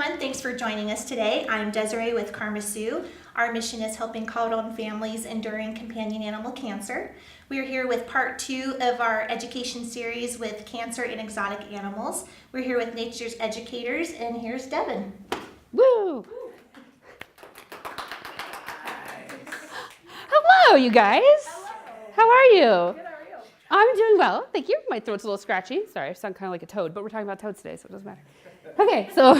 everyone. Thanks for joining us today. I'm Desiree with KarmaSue. Our mission is helping called-on families enduring companion animal cancer. We are here with part 2 of our education series with cancer in exotic animals. We're here with Nature's Educators, and here's Devin. Woo! Hello, you guys. Hello. How are you? Good, how are you? I'm doing well, thank you. My throat's a little scratchy. Sorry, I sound kind of like a toad, but we're talking about toads today, so it doesn't matter. Okay, so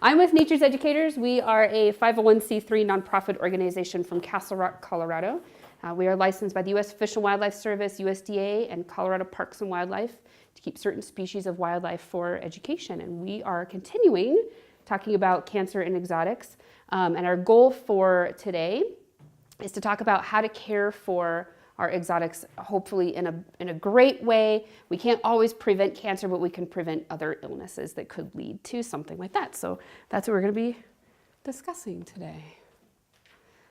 I'm with Nature's Educators. We are a 501c3 nonprofit organization from Castle Rock, Colorado. We are licensed by the U.S. Fish and Wildlife Service, USDA, and Colorado Parks and Wildlife to keep certain species of wildlife for education. And we are continuing talking about cancer in exotics. And our goal for today is to talk about how to care for our exotics, hopefully in a great way. We can't always prevent cancer, but we can prevent other illnesses that could lead to something like that. So that's what we're going to be discussing today.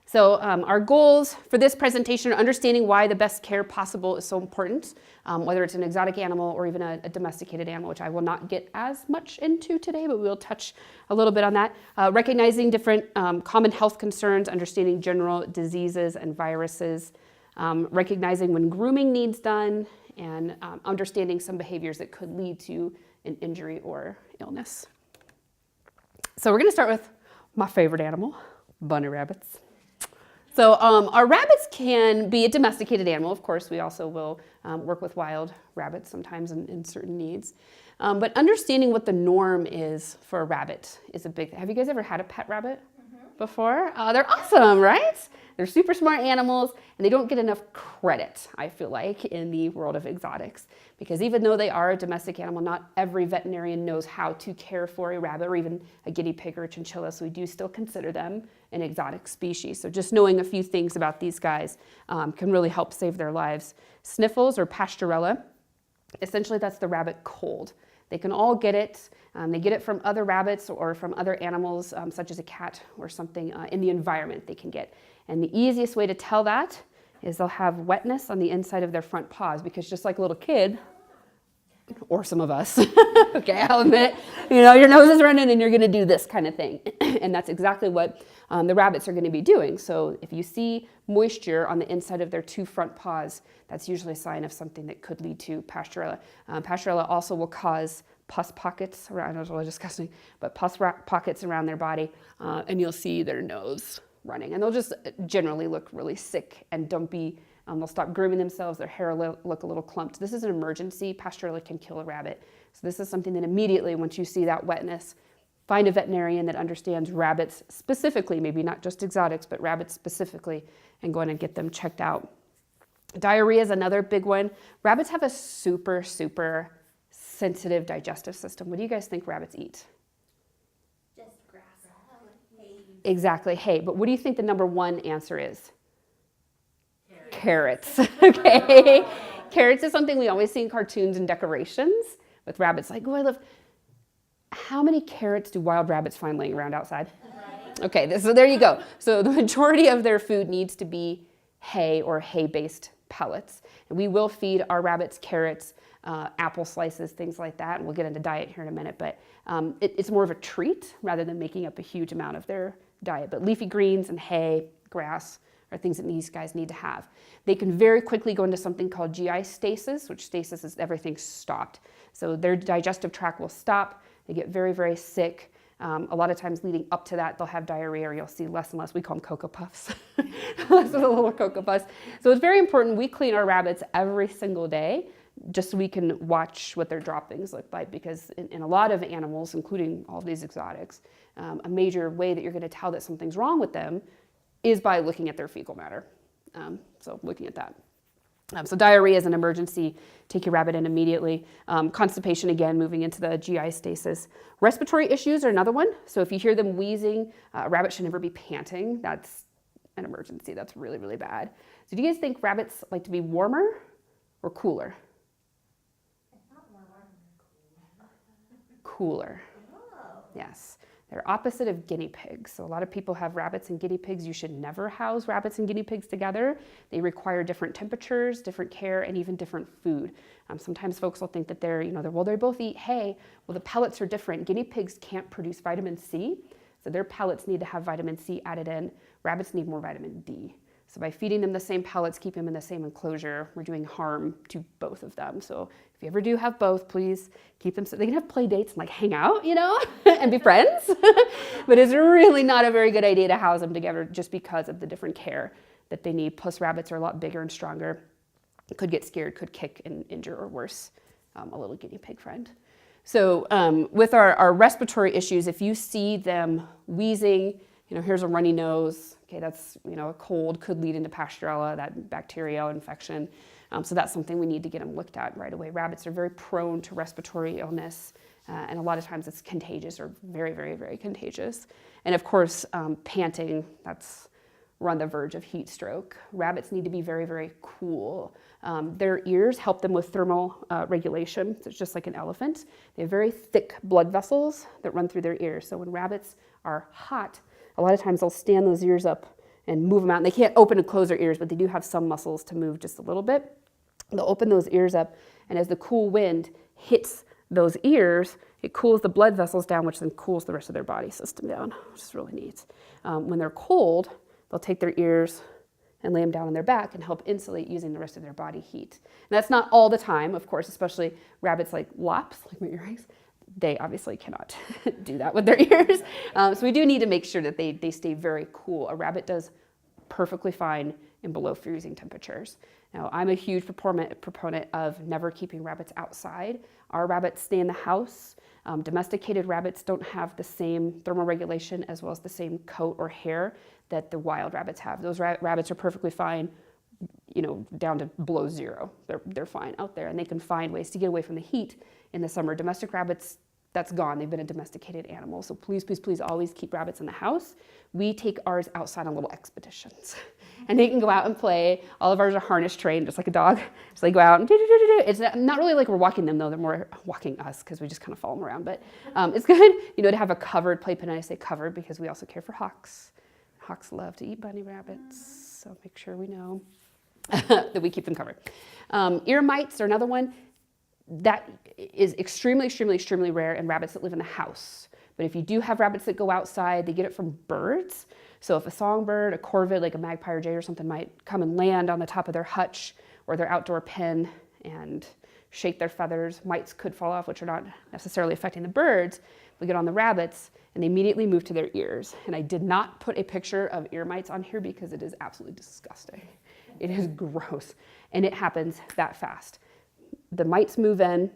So our goals for this presentation are understanding why the best care possible is so important, whether it's an exotic animal or even a domesticated animal, which I will not get as much into today, but we'll touch a little bit on that. Recognizing different common health concerns, understanding general diseases and viruses, recognizing when grooming needs done, and understanding some behaviors that could lead to an injury or illness. So we're going to start with my favorite animal, bunny rabbits. So our rabbits can be a domesticated animal. Of course, we also will work with wild rabbits sometimes in certain needs. But understanding what the norm is for a rabbit is a big thing. Have you guys ever had a pet rabbit before? They're awesome, right? They're super smart animals, and they don't get enough credit, I feel like, in the world of exotics. Because even though they are a domestic animal, not every veterinarian knows how to care for a rabbit or even a guinea pig or a chinchilla, so we do still consider them an exotic species. So just knowing a few things about these guys can really help save their lives. Sniffles or pastorella, essentially that's the rabbit cold. They can all get it. They get it from other rabbits or from other animals, such as a cat or something in the environment they can get. And the easiest way to tell that is they'll have wetness on the inside of their front paws, because just like a little kid, or some of us, okay, I'll admit, your nose is running and you're gonna do this kind of thing. And that's exactly what the rabbits are gonna be doing. So if you see moisture on the inside of their 2 front paws, that's usually a sign of something that could lead to pastorella. Pastorella also will cause pus pockets around, I know it's really disgusting, but pus pockets around their body, and you'll see their nose running. And they'll just generally look really sick and dumpy. They'll stop grooming themselves, their hair will look a little clumped. This is an emergency. Pastorella can kill a rabbit. So this is something that immediately, once you see that wetness, find a veterinarian that understands rabbits specifically, maybe not just exotics, but rabbits specifically, and go in and get them checked out. Diarrhea is another big one. Rabbits have a super, super sensitive digestive system. What do you guys think rabbits eat? Just grass. Hay. Exactly, hay. But what do you think the number 1 answer is? Carrots. Okay. Carrots is something we always see in cartoons and decorations with rabbits. Like, oh, I love. How many carrots do wild rabbits find laying around outside? Okay, so there you go. So the majority of their food needs to be hay or hay-based pellets. And we will feed our rabbits carrots, apple slices, things like that. And we'll get into diet here in a minute, but it's more of a treat rather than making up a huge amount of their diet. But leafy greens and hay, grass, are things that these guys need to have. They can very quickly go into something called GI stasis, which stasis is everything stopped. So their digestive tract will stop. They get very, very sick. A lot of times leading up to that, they'll have diarrhea, or you'll see less and less. We call them Cocoa Puffs. Less of the little Cocoa Puffs. So it's very important we clean our rabbits every single day, just so we can watch what their droppings look like, because in a lot of animals, including all of these exotics, a major way that you're going to tell that something's wrong with them is by looking at their fecal matter. So looking at that. So diarrhea is an emergency. Take your rabbit in immediately. Constipation, again, moving into the GI stasis. Respiratory issues are another one. So if you hear them wheezing, a rabbit should never be panting. That's an emergency. That's really, really bad. So do you guys think rabbits like to be warmer or cooler? Cooler. Yes. They're opposite of guinea pigs. So a lot of people have rabbits and guinea pigs. You should never house rabbits and guinea pigs together. They require different temperatures, different care, and even different food. Sometimes folks will think that they both eat hay. Well, the pellets are different. Guinea pigs can't produce vitamin C, so their pellets need to have vitamin C added in. Rabbits need more vitamin D. So by feeding them the same pellets, keeping them in the same enclosure, we're doing harm to both of them. So if you ever do have both, please keep them so they can have play dates and like hang out, and be friends. But it's really not a very good idea to house them together just because of the different care that they need. Plus rabbits are a lot bigger and stronger. Could get scared, could kick and injure, or worse, a little guinea pig friend. So with our respiratory issues, if you see them wheezing, here's a runny nose, okay, that's, a cold, could lead into Pasteurella, that bacterial infection. So that's something we need to get them looked at right away. Rabbits are very prone to respiratory illness, and a lot of times it's contagious or very, very, very contagious. And of course, panting, we're on the verge of heat stroke. Rabbits need to be very, very cool. Their ears help them with thermal regulation. So it's just like an elephant. They have very thick blood vessels that run through their ears. So when rabbits are hot, a lot of times they'll stand those ears up and move them out. And they can't open and close their ears, but they do have some muscles to move just a little bit. They'll open those ears up, and as the cool wind hits those ears, it cools the blood vessels down, which then cools the rest of their body system down, which is really neat. When they're cold, they'll take their ears and lay them down on their back and help insulate using the rest of their body heat. And that's not all the time, of course, especially rabbits like lops, like my earrings. They obviously cannot do that with their ears. So we do need to make sure that they stay very cool. A rabbit does perfectly fine in below freezing temperatures. Now, I'm a huge proponent of never keeping rabbits outside. Our rabbits stay in the house. Domesticated rabbits don't have the same thermal regulation as well as the same coat or hair that the wild rabbits have. Those rabbits are perfectly fine, down to below zero. They're fine out there, and they can find ways to get away from the heat in the summer. Domestic rabbits, that's gone. They've been a domesticated animal. So please, please, please always keep rabbits in the house. We take ours outside on little expeditions, and they can go out and play. All of ours are harness trained, just like a dog. So they go out and do. It's not really like we're walking them though. They're more walking us because we just kind of follow them around. But it's good, to have a covered playpen. And I say covered because we also care for hawks. Hawks love to eat bunny rabbits, so make sure we know that we keep them covered. Ear mites are another one that is extremely, extremely, extremely rare in rabbits that live in the house. But if you do have rabbits that go outside, they get it from birds. So if a songbird, a corvid, like a magpie or jay or something might come and land on the top of their hutch or their outdoor pen and shake their feathers, mites could fall off, which are not necessarily affecting the birds. We get on the rabbits and they immediately move to their ears. And I did not put a picture of ear mites on here because it is absolutely disgusting. It is gross, and it happens that fast. The mites move in,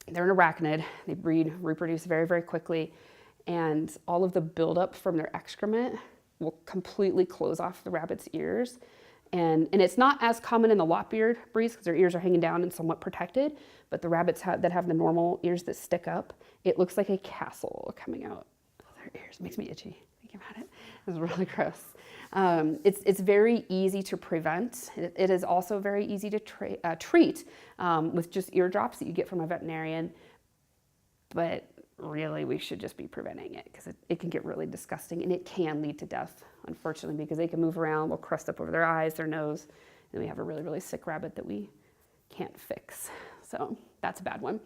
they're an arachnid, they breed, reproduce very, very quickly, and all of the buildup from their excrement will completely close off the rabbit's ears. And it's not as common in the lop-eared breeds because their ears are hanging down and somewhat protected, but the rabbits that have the normal ears that stick up, it looks like a castle coming out of their ears. It makes me itchy thinking about it. It's really gross. It's very easy to prevent. It is also very easy to treat with just eardrops that you get from a veterinarian, but really we should just be preventing it because it can get really disgusting and it can lead to death, unfortunately, because they can move around, will crust up over their eyes, their nose, and we have a really, really sick rabbit that we can't fix. So that's a bad one.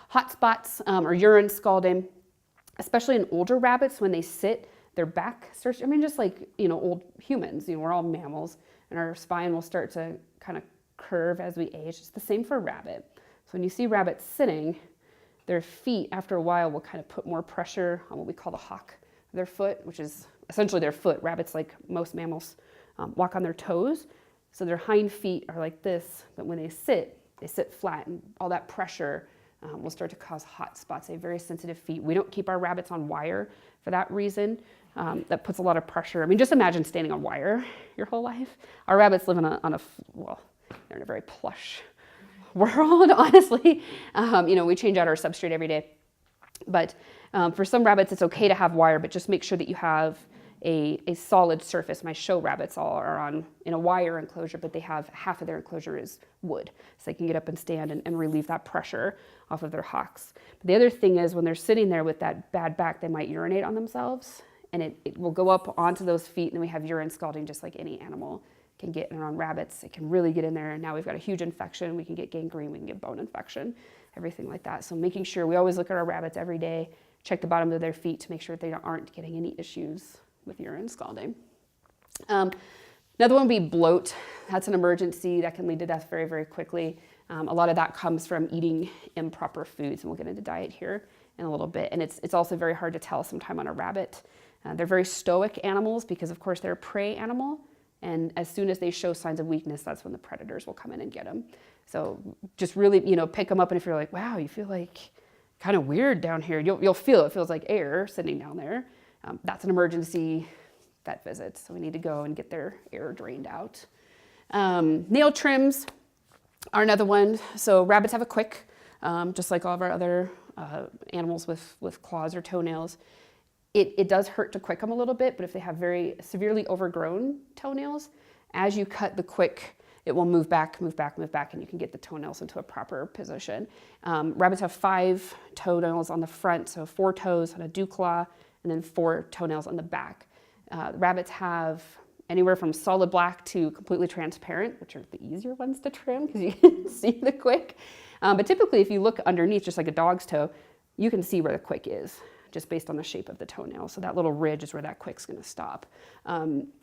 Hot spots or urine scalding, especially in older rabbits when they sit, their back starts, just like, old humans, we're all mammals, and our spine will start to kind of curve as we age. It's the same for a rabbit. So when you see rabbits sitting, their feet after a while will kind of put more pressure on what we call the hock of their foot, which is essentially their foot. Rabbits, like most mammals, walk on their toes. So their hind feet are like this, but when they sit flat, and all that pressure will start to cause hot spots. They have very sensitive feet. We don't keep our rabbits on wire for that reason. That puts a lot of pressure. Just imagine standing on wire your whole life. Our rabbits live they're in a very plush world, honestly. We change out our substrate every day. But for some rabbits, it's okay to have wire, but just make sure that you have a solid surface. My show rabbits all are on in a wire enclosure, but they have half of their enclosure is wood, so they can get up and stand and relieve that pressure off of their hocks. But the other thing is when they're sitting there with that bad back, they might urinate on themselves, and it will go up onto those feet, and then we have urine scalding just like any animal can get. And on rabbits, it can really get in there, and now we've got a huge infection. We can get gangrene, we can get bone infection, everything like that. So making sure we always look at our rabbits every day, check the bottom of their feet to make sure they aren't getting any issues with urine scalding. Another one would be bloat. That's an emergency that can lead to death very, very quickly. A lot of that comes from eating improper foods, and we'll get into diet here in a little bit. And it's also very hard to tell sometime on a rabbit. They're very stoic animals because, of course, they're a prey animal. And as soon as they show signs of weakness, that's when the predators will come in and get them. So just really, pick them up. And if you're like, wow, you feel like kind of weird down here, you'll feel it feels like air sitting down there. That's an emergency vet visit. So we need to go and get their air drained out. Nail trims are another one. So rabbits have a quick, just like all of our other animals with claws or toenails. It does hurt to quick them a little bit, but if they have very severely overgrown toenails, as you cut the quick, it will move back, and you can get the toenails into a proper position. Rabbits have 5 toenails on the front, so 4 toes on a dew claw, and then 4 toenails on the back. Rabbits have anywhere from solid black to completely transparent, which are the easier ones to trim because you can see the quick. But typically, if you look underneath, just like a dog's toe, you can see where the quick is, just based on the shape of the toenail. So that little ridge is where that quick's gonna stop.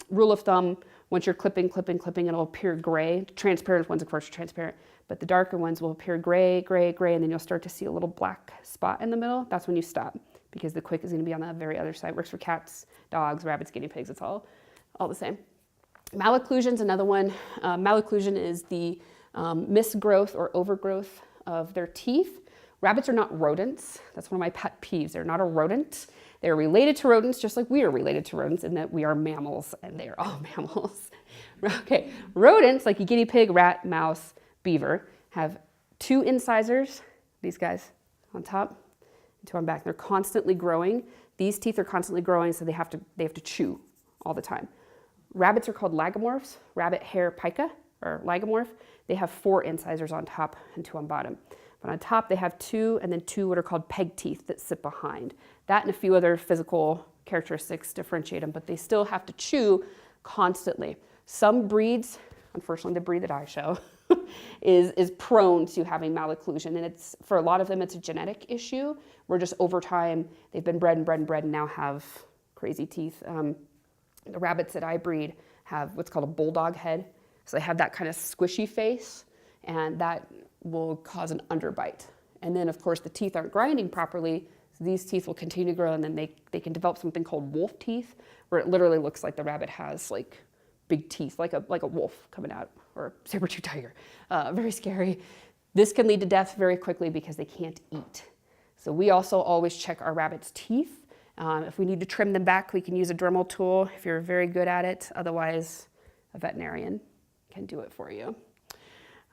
Rule of thumb, once you're clipping, it'll appear gray. Transparent ones, of course, are transparent, but the darker ones will appear gray, and then you'll start to see a little black spot in the middle. That's when you stop, because the quick is gonna be on the very other side. Works for cats, dogs, rabbits, guinea pigs, it's all the same. Malocclusion's another one. Malocclusion is the misgrowth or overgrowth of their teeth. Rabbits are not rodents. That's one of my pet peeves. They're not a rodent. They're related to rodents just like we are related to rodents in that we are mammals, and they are all mammals. Okay, rodents like a guinea pig, rat, mouse, beaver have 2 incisors, these guys on top, and 2 on back. They're constantly growing. These teeth are constantly growing, so they have to chew all the time. Rabbits are called lagomorphs, rabbit hair pica, or lagomorph. They have 4 incisors on top and 2 on bottom. But on top, they have 2, and then 2 what are called peg teeth that sit behind. That and a few other physical characteristics differentiate them, but they still have to chew constantly. Some breeds, unfortunately the breed that I show, is prone to having malocclusion, and it's for a lot of them it's a genetic issue where just over time they've been bred and now have crazy teeth. The rabbits that I breed have what's called a bulldog head, so they have that kind of squishy face, and that will cause an underbite. And then, of course, the teeth aren't grinding properly, so these teeth will continue to grow, and then they can develop something called wolf teeth, where it literally looks like the rabbit has like big teeth, like a wolf coming out, or a saber-tooth tiger. Very scary. This can lead to death very quickly because they can't eat. So we also always check our rabbits' teeth. If we need to trim them back, we can use a Dremel tool if you're very good at it. Otherwise, a veterinarian can do it for you.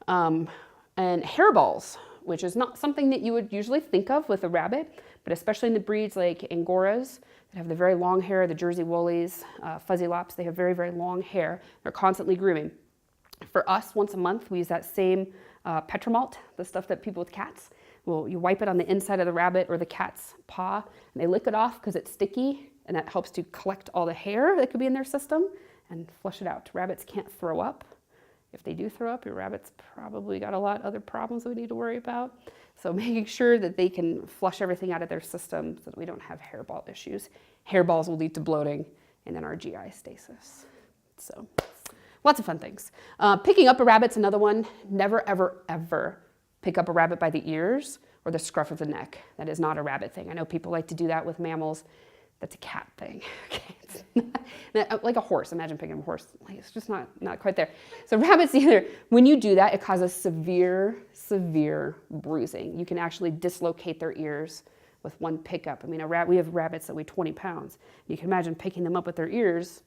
And hairballs, which is not something that you would usually think of with a rabbit, but especially in the breeds like Angoras that have the very long hair, the Jersey Woollies, Fuzzy Lops, they have very, very long hair. They're constantly grooming. For us, once a month, we use that same Petramalt, the stuff that people with cats, you wipe it on the inside of the rabbit or the cat's paw, and they lick it off because it's sticky, and that helps to collect all the hair that could be in their system and flush it out. Rabbits can't throw up. If they do throw up, your rabbit's probably got a lot of other problems that we need to worry about. So making sure that they can flush everything out of their system so that we don't have hairball issues. Hairballs will lead to bloating and then our GI stasis. So lots of fun things. Picking up a rabbit's another one. Never, ever, ever pick up a rabbit by the ears or the scruff of the neck. That is not a rabbit thing. I know people like to do that with mammals. That's a cat thing. Okay, it's not, like a horse. Imagine picking up a horse. Like, it's just not quite there. So rabbits either, when you do that, it causes severe, severe bruising. You can actually dislocate their ears with one pickup. I mean, we have rabbits that weigh 20 pounds. You can imagine picking them up with their ears,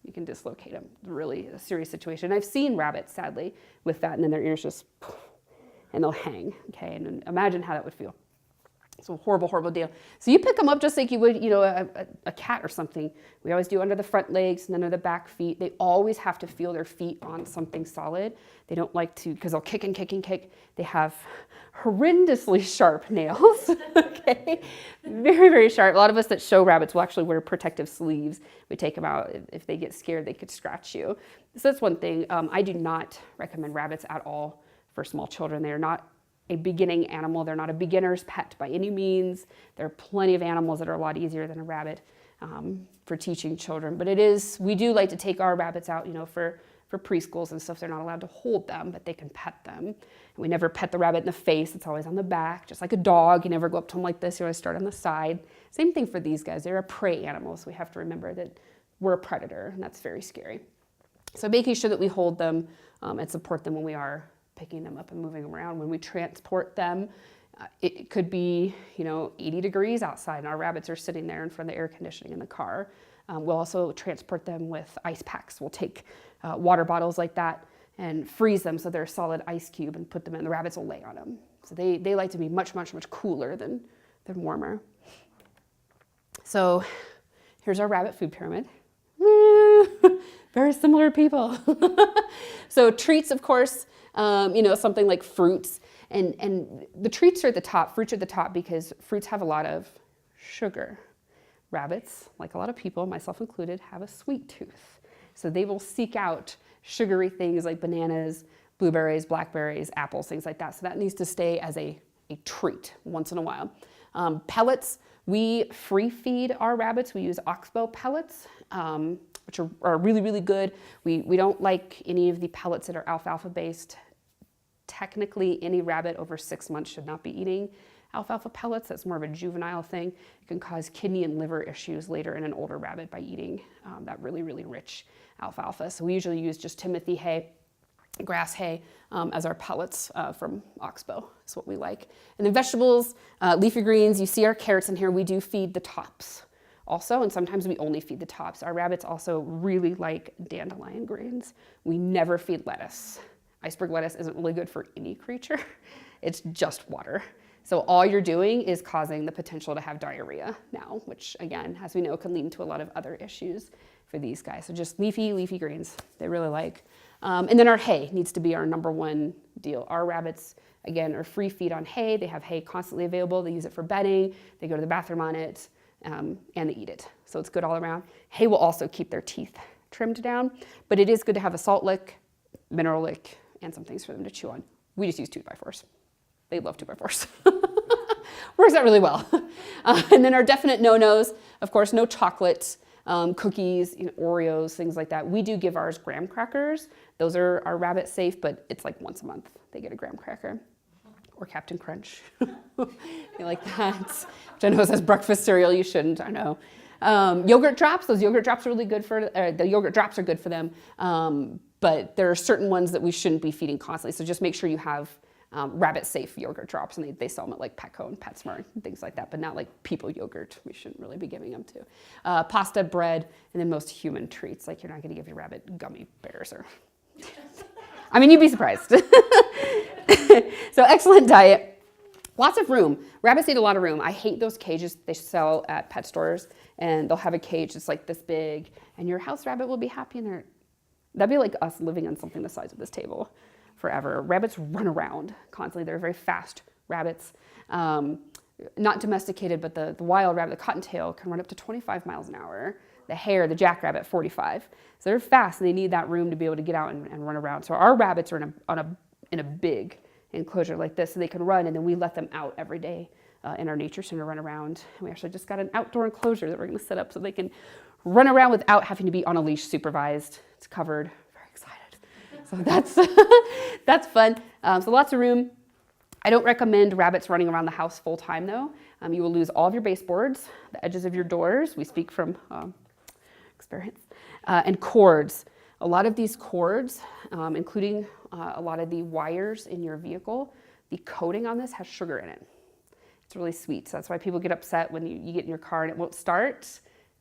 you can dislocate them. It's really a serious situation. I've seen rabbits, sadly, with that, and then their ears just, and they'll hang, okay? And imagine how that would feel. It's a horrible, horrible deal. So you pick them up just like you would, a cat or something. We always do under the front legs and under the back feet. They always have to feel their feet on something solid. They don't like to, because they'll kick and kick and kick. They have horrendously sharp nails, okay? Very, very sharp. A lot of us that show rabbits will actually wear protective sleeves. We take them out. If they get scared, they could scratch you. So that's one thing. I do not recommend rabbits at all for small children. They are not a beginning animal. They're not a beginner's pet by any means. There are plenty of animals that are a lot easier than a rabbit for teaching children. But we do like to take our rabbits out, for preschools and stuff. They're not allowed to hold them, but they can pet them. And we never pet the rabbit in the face. It's always on the back, just like a dog. You never go up to them like this. You always start on the side. Same thing for these guys. They're a prey animal, so we have to remember that we're a predator, and that's very scary. So making sure that we hold them and support them when we are picking them up and moving them around. When we transport them, it could be 80 degrees outside and our rabbits are sitting there in front of the air conditioning in the car. We'll also transport them with ice packs. We'll take water bottles like that and freeze them so they're a solid ice cube and put them in. The rabbits will lay on them. So they like to be much, much, much cooler than warmer. So here's our rabbit food pyramid. Very similar people. So treats, of course, something like fruits. And the treats are at the top, fruits are at the top because fruits have a lot of sugar. Rabbits, like a lot of people, myself included, have a sweet tooth. So they will seek out sugary things like bananas, blueberries, blackberries, apples, things like that. So that needs to stay as a treat once in a while. Pellets, we free feed our rabbits. We use oxbow pellets, which are really, really good. We don't like any of the pellets that are alfalfa based. Technically, any rabbit over 6 months should not be eating alfalfa pellets. That's more of a juvenile thing. It can cause kidney and liver issues later in an older rabbit by eating that really, really rich alfalfa. So we usually use just Timothy hay, grass hay, as our pellets from oxbow. Is what we like. And then vegetables, leafy greens, you see our carrots in here. We do feed the tops also, and sometimes we only feed the tops. Our rabbits also really like dandelion greens. We never feed lettuce. Iceberg lettuce isn't really good for any creature. It's just water. So all you're doing is causing the potential to have diarrhea now, which again, as we know, can lead to a lot of other issues for these guys. So just leafy greens they really like. And then our hay needs to be our number one deal. Our rabbits, again, are free feed on hay. They have hay constantly available. They use it for bedding. They go to the bathroom on it, and they eat it. So it's good all around. Hay will also keep their teeth trimmed down, but it is good to have a salt lick, mineral lick, and some things for them to chew on. We just use 2x4s. They love 2x4s. Works out really well. And then our definite no-nos, of course, no chocolate, cookies, Oreos, things like that. We do give ours graham crackers. Those are our rabbit safe, but it's like once a month they get a graham cracker. Or Captain Crunch. You like that? Which I know says breakfast cereal. You shouldn't, I know. Yogurt drops. Those yogurt drops are really good the yogurt drops are good for them. But there are certain ones that we shouldn't be feeding constantly. So just make sure you have rabbit safe yogurt drops, and they sell them at like Petco and PetSmart and things like that, but not like people yogurt. We shouldn't really be giving them to. Pasta, bread, and then most human treats. Like you're not gonna give your rabbit gummy bears or, I mean, you'd be surprised. So excellent diet. Lots of room. Rabbits need a lot of room. I hate those cages they sell at pet stores, and they'll have a cage that's like this big, and your house rabbit will be happy in there. That'd be like us living on something the size of this table forever. Rabbits run around constantly. They're very fast rabbits. Not domesticated, but the wild rabbit, the cottontail, can run up to 25 miles an hour. The hare, the jackrabbit, 45. So they're fast, and they need that room to be able to get out and run around. So our rabbits are in a big enclosure like this, so they can run, and then we let them out every day in our nature center, run around. And we actually just got an outdoor enclosure that we're going to set up so they can run around without having to be on a leash, supervised. It's covered. Very excited. So that's fun. So lots of room. I don't recommend rabbits running around the house full time though. You will lose all of your baseboards, the edges of your doors. We speak from experience. And cords. A lot of these cords, including a lot of the wires in your vehicle, the coating on this has sugar in it. It's really sweet. So that's why people get upset when you get in your car and it won't start,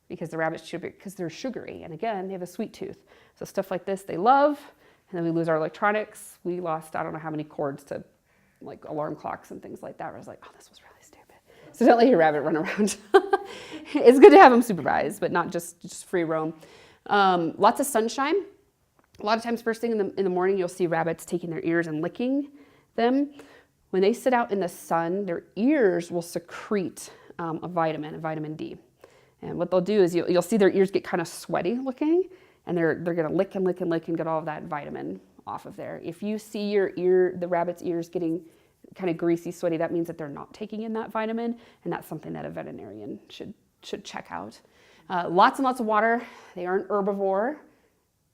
because the rabbits because they're sugary. And again, they have a sweet tooth. So stuff like this they love. And then we lose our electronics. We lost, I don't know how many cords to like alarm clocks and things like that. I was like, oh, this was really stupid. accidentally hear a rabbit run around. It's good to have them supervised, but not just free roam. Lots of sunshine. A lot of times first thing in the morning, you'll see rabbits taking their ears and licking them. When they sit out in the sun, their ears will secrete a vitamin D. And what they'll do is you'll see their ears get kind of sweaty looking, and they're going to lick and lick and lick and get all of that vitamin off of there. If you see the rabbit's ears getting kind of greasy, sweaty, that means that they're not taking in that vitamin, and that's something that a veterinarian should check out. Lots and lots of water. They are an herbivore,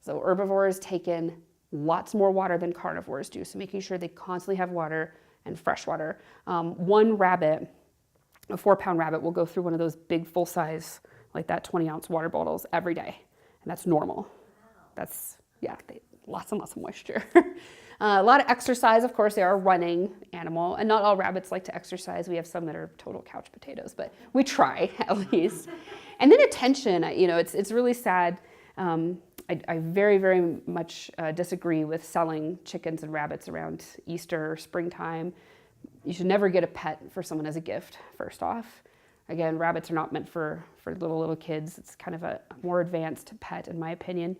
so herbivores take in lots more water than carnivores do, so making sure they constantly have water and fresh water. One rabbit, a 4-pound rabbit, will go through one of those big full-size, like that 20-ounce water bottles every day, and that's normal. Wow. That's, lots and lots of moisture. A lot of exercise, of course. They are a running animal, and not all rabbits like to exercise. We have some that are total couch potatoes, but we try at least. And then attention, it's really sad. I very, very much disagree with selling chickens and rabbits around Easter or springtime. You should never get a pet for someone as a gift, first off. Again, rabbits are not meant for little kids. It's kind of a more advanced pet, in my opinion.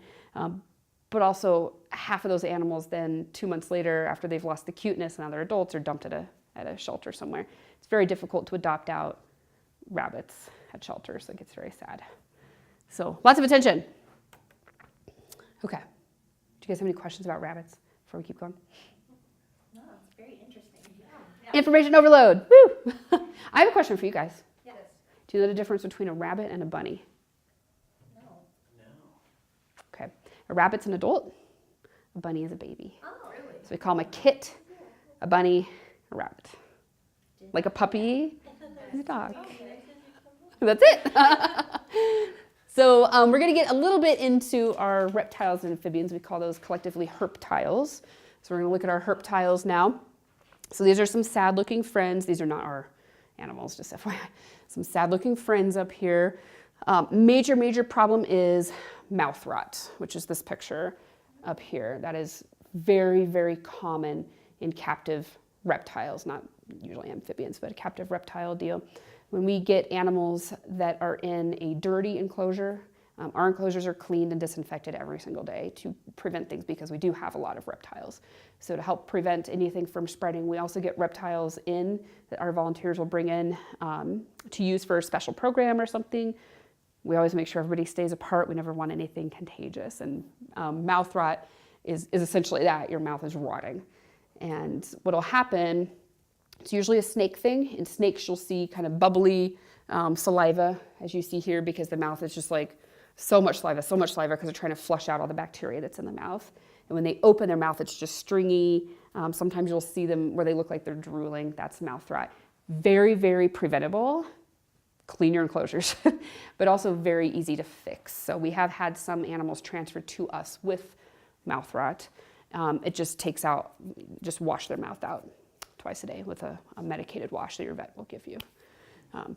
But also, half of those animals then 2 months later, after they've lost the cuteness and now they're adults, are dumped at a shelter somewhere. It's very difficult to adopt out rabbits at shelters. It gets very sad. So lots of attention. Okay. Do you guys have any questions about rabbits before we keep going? No, it's very interesting. Yeah. Information overload. Woo! I have a question for you guys. Yes. Do you know the difference between a rabbit and a bunny? Okay. A rabbit's an adult. A bunny is a baby. Oh, really? So we call them a kit, a bunny, a rabbit. Like a puppy and a dog. That's it. So we're going to get a little bit into our reptiles and amphibians. We call those collectively herptiles. So we're going to look at our herptiles now. So these are some sad-looking friends. These are not our animals, just FYI. Some sad-looking friends up here. Major problem is mouth rot, which is this picture up here. That is very, very common in captive reptiles, not usually amphibians, but a captive reptile deal. When we get animals that are in a dirty enclosure, our enclosures are cleaned and disinfected every single day to prevent things because we do have a lot of reptiles. So to help prevent anything from spreading, we also get reptiles in that our volunteers will bring in to use for a special program or something. We always make sure everybody stays apart. We never want anything contagious. And mouth rot is essentially that. Your mouth is rotting. And what'll happen, it's usually a snake thing. In snakes, you'll see kind of bubbly saliva, as you see here, because the mouth is just like so much saliva, because they're trying to flush out all the bacteria that's in the mouth. And when they open their mouth, it's just stringy. Sometimes you'll see them where they look like they're drooling. That's mouth rot. Very, very preventable. Clean your enclosures, but also very easy to fix. So we have had some animals transferred to us with mouth rot. It just takes out, just wash their mouth out twice a day with a medicated wash that your vet will give you.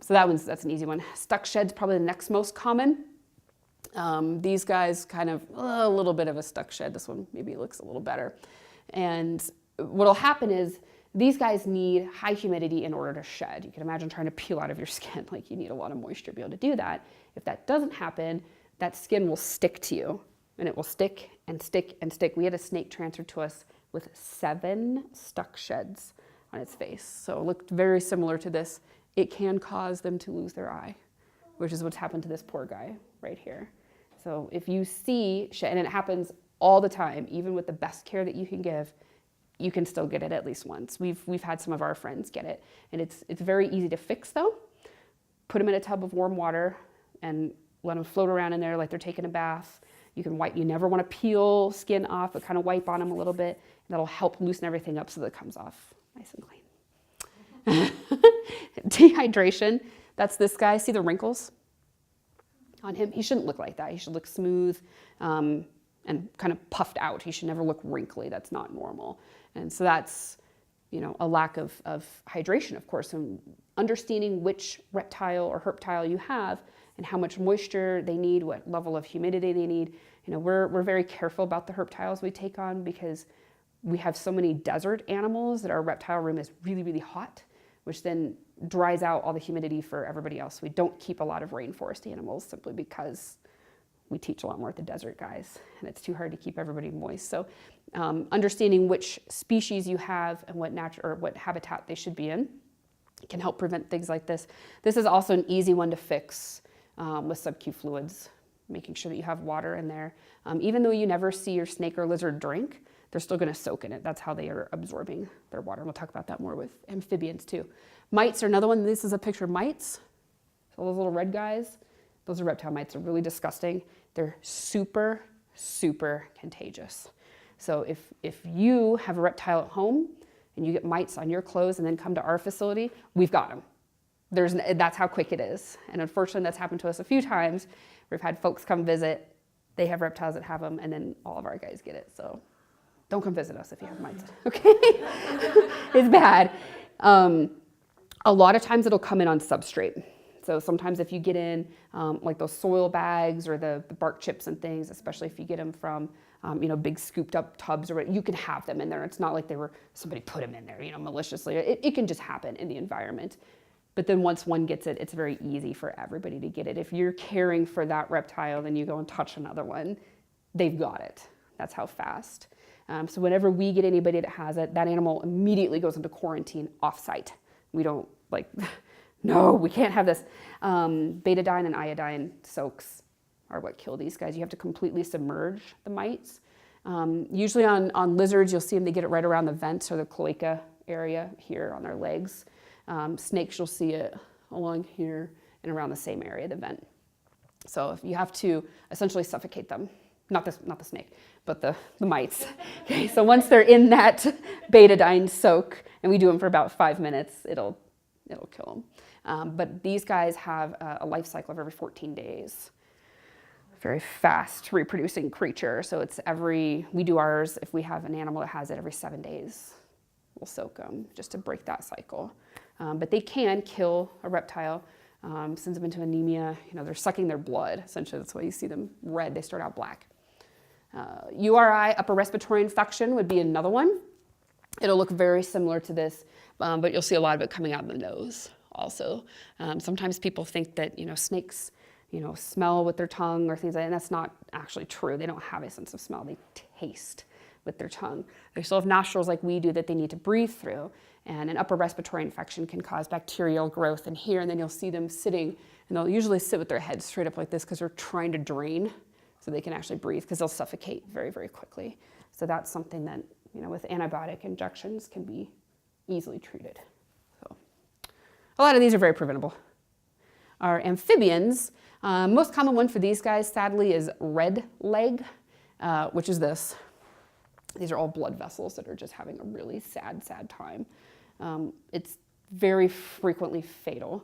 So that's an easy one. Stuck shed's probably the next most common. These guys kind of a little bit of a stuck shed. This one maybe looks a little better. And what'll happen is these guys need high humidity in order to shed. You can imagine trying to peel out of your skin, like you need a lot of moisture to be able to do that. If that doesn't happen, that skin will stick to you, and it will stick and stick and stick. We had a snake transferred to us with 7 stuck sheds on its face. So it looked very similar to this. It can cause them to lose their eye, which is what's happened to this poor guy right here. So if you see shed, and it happens all the time, even with the best care that you can give, you can still get it at least once. We've had some of our friends get it, and it's very easy to fix though. Put them in a tub of warm water and let them float around in there like they're taking a bath. You can wipe. You never want to peel skin off, but kind of wipe on them a little bit. And that'll help loosen everything up so that it comes off nice and clean. Dehydration. That's this guy. See the wrinkles on him? He shouldn't look like that. He should look smooth and kind of puffed out. He should never look wrinkly. That's not normal. And so that's, a lack of hydration, of course, and understanding which reptile or herptile you have and how much moisture they need, what level of humidity they need. We're very careful about the herptiles we take on because we have so many desert animals that our reptile room is really, really hot. which then dries out all the humidity for everybody else. We don't keep a lot of rainforest animals simply because we teach a lot more at the desert guys, and it's too hard to keep everybody moist. So understanding which species you have and what habitat they should be in can help prevent things like this. This is also an easy one to fix with sub-Q fluids, making sure that you have water in there. Even though you never see your snake or lizard drink, they're still going to soak in it. That's how they are absorbing their water. And we'll talk about that more with amphibians too. Mites are another one. This is a picture of mites. So those little red guys, those are reptile mites. They're really disgusting. They're super, super contagious. So if you have a reptile at home and you get mites on your clothes and then come to our facility, we've got them. That's how quick it is. And unfortunately, that's happened to us a few times. We've had folks come visit, they have reptiles that have them, and then all of our guys get it. So don't come visit us if you have mites, okay? It's bad. A lot of times it'll come in on substrate. So sometimes if you get in like those soil bags or the bark chips and things, especially if you get them from big scooped up tubs or whatever, you can have them in there. It's not like somebody put them in there, maliciously. It can just happen in the environment. But then once one gets it, it's very easy for everybody to get it. If you're caring for that reptile, then you go and touch another one, they've got it. That's how fast. So whenever we get anybody that has it, that animal immediately goes into quarantine off-site. We don't no, we can't have this. Betadine and iodine soaks are what kill these guys. You have to completely submerge the mites. Usually on lizards, you'll see them, they get it right around the vents or the cloaca area here on their legs. Snakes, you'll see it along here and around the same area, the vent. So if you have to essentially suffocate them, not the snake, but the mites. Okay, so once they're in that betadine soak, and we do them for about 5 minutes, it'll kill them. But these guys have a life cycle of every 14 days. Very fast reproducing creature. So we do ours, if we have an animal that has it, every 7 days, we'll soak them just to break that cycle. But they can kill a reptile, sends them into anemia. They're sucking their blood. Essentially, that's why you see them red. They start out black. URI, upper respiratory infection, would be another one. It'll look very similar to this, but you'll see a lot of it coming out of the nose also. Sometimes people think that, snakes, smell with their tongue or things like that, and that's not actually true. They don't have a sense of smell. They taste with their tongue. They still have nostrils like we do that they need to breathe through, and an upper respiratory infection can cause bacterial growth in here, and then you'll see them sitting, and they'll usually sit with their heads straight up like this because they're trying to drain so they can actually breathe, because they'll suffocate very, very quickly. So that's something that, with antibiotic injections can be easily treated. So a lot of these are very preventable. Our amphibians, most common one for these guys, sadly, is red leg, which is this. These are all blood vessels that are just having a really sad, sad time. It's very frequently fatal.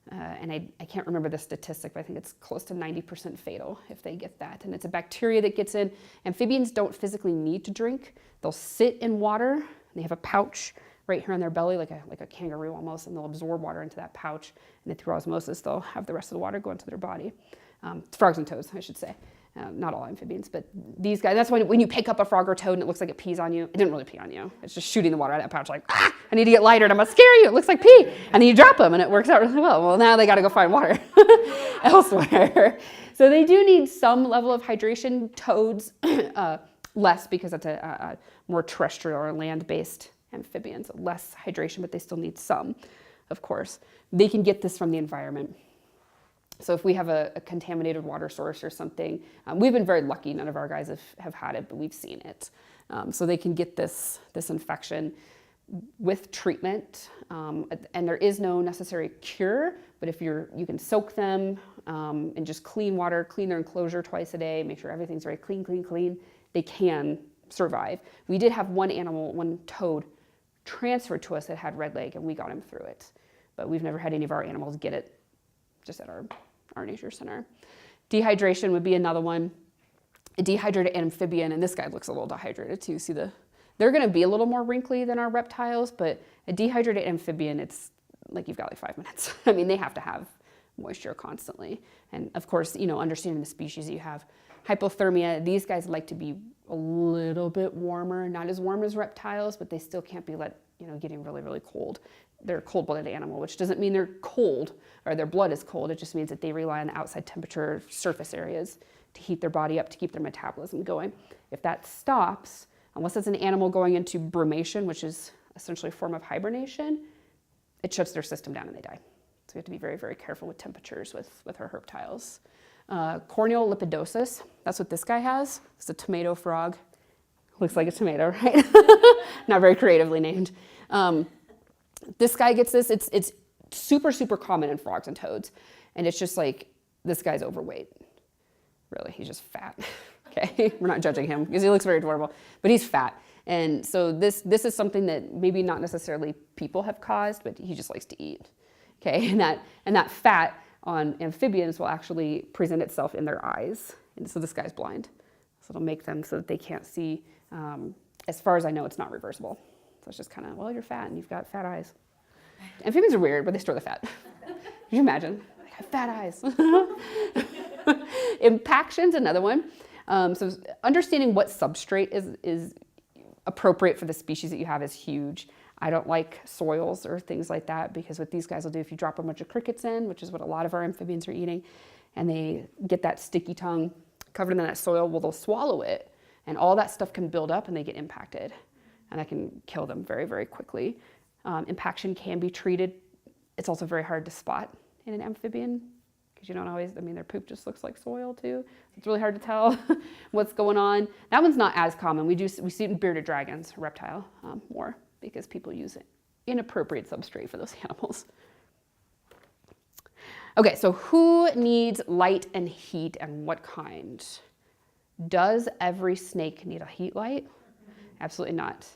And I can't remember the statistic, but I think it's close to 90% fatal if they get that. And it's a bacteria that gets in. Amphibians don't physically need to drink. They'll sit in water, and they have a pouch right here on their belly, like a kangaroo almost, and they'll absorb water into that pouch. And then through osmosis, they'll have the rest of the water go into their body. Frogs and toads, I should say. Not all amphibians, but these guys, that's when you pick up a frog or toad and it looks like it pees on you. It didn't really pee on you. It's just shooting the water out of that pouch like, I need to get lighter and I'm gonna scare you. It looks like pee. And then you drop them and it works out really well. Well, now they gotta go find water elsewhere. So they do need some level of hydration. Toads, less, because it's a more terrestrial or land-based amphibian, so less hydration, but they still need some, of course. They can get this from the environment. So if we have a contaminated water source or something, we've been very lucky. None of our guys have had it, but we've seen it. So they can get this infection with treatment. And there is no necessary cure, but if you can soak them in just clean water, clean their enclosure twice a day, make sure everything's very clean, they can survive. We did have one toad transferred to us that had red leg, and we got him through it. But we've never had any of our animals get it just at our nature center. Dehydration would be another one. A dehydrated amphibian, and this guy looks a little dehydrated too. See they're gonna be a little more wrinkly than our reptiles, but a dehydrated amphibian, it's like you've got like 5 minutes. I mean, they have to have moisture constantly. And of course, understanding the species you have. Hypothermia, these guys like to be a little bit warmer, not as warm as reptiles, but they still can't be let getting really, really cold. They're a cold-blooded animal, which doesn't mean they're cold or their blood is cold. It just means that they rely on the outside temperature surface areas to heat their body up, to keep their metabolism going. If that stops, unless it's an animal going into brumation, which is essentially a form of hibernation, it shuts their system down and they die. So we have to be very, very careful with temperatures with our reptiles. Corneal lipidosis, that's what this guy has. It's a tomato frog. Looks like a tomato, right? Not very creatively named. This guy gets this. It's super, super common in frogs and toads. And it's just like, this guy's overweight. Really, he's just fat. Okay, we're not judging him because he looks very adorable, but he's fat. And so this is something that maybe not necessarily people have caused, but he just likes to eat. Okay, and that fat on amphibians will actually present itself in their eyes. And so this guy's blind. So it'll make them so that they can't see. As far as I know, it's not reversible. So it's just kind of, well, you're fat and you've got fat eyes. Amphibians are weird, but they store the fat. Can you imagine? I have fat eyes. Impaction's another one. So understanding what substrate is appropriate for the species that you have is huge. I don't like soils or things like that because what these guys will do, if you drop a bunch of crickets in, which is what a lot of our amphibians are eating, and they get that sticky tongue covered in that soil, well, they'll swallow it and all that stuff can build up and they get impacted and that can kill them very, very quickly. Impaction can be treated. It's also very hard to spot in an amphibian because you don't always, their poop just looks like soil too. It's really hard to tell what's going on. That one's not as common. We see it in bearded dragons, reptile, more because people use inappropriate substrate for those animals. Okay, so who needs light and heat and what kind? Does every snake need a heat light? Absolutely not.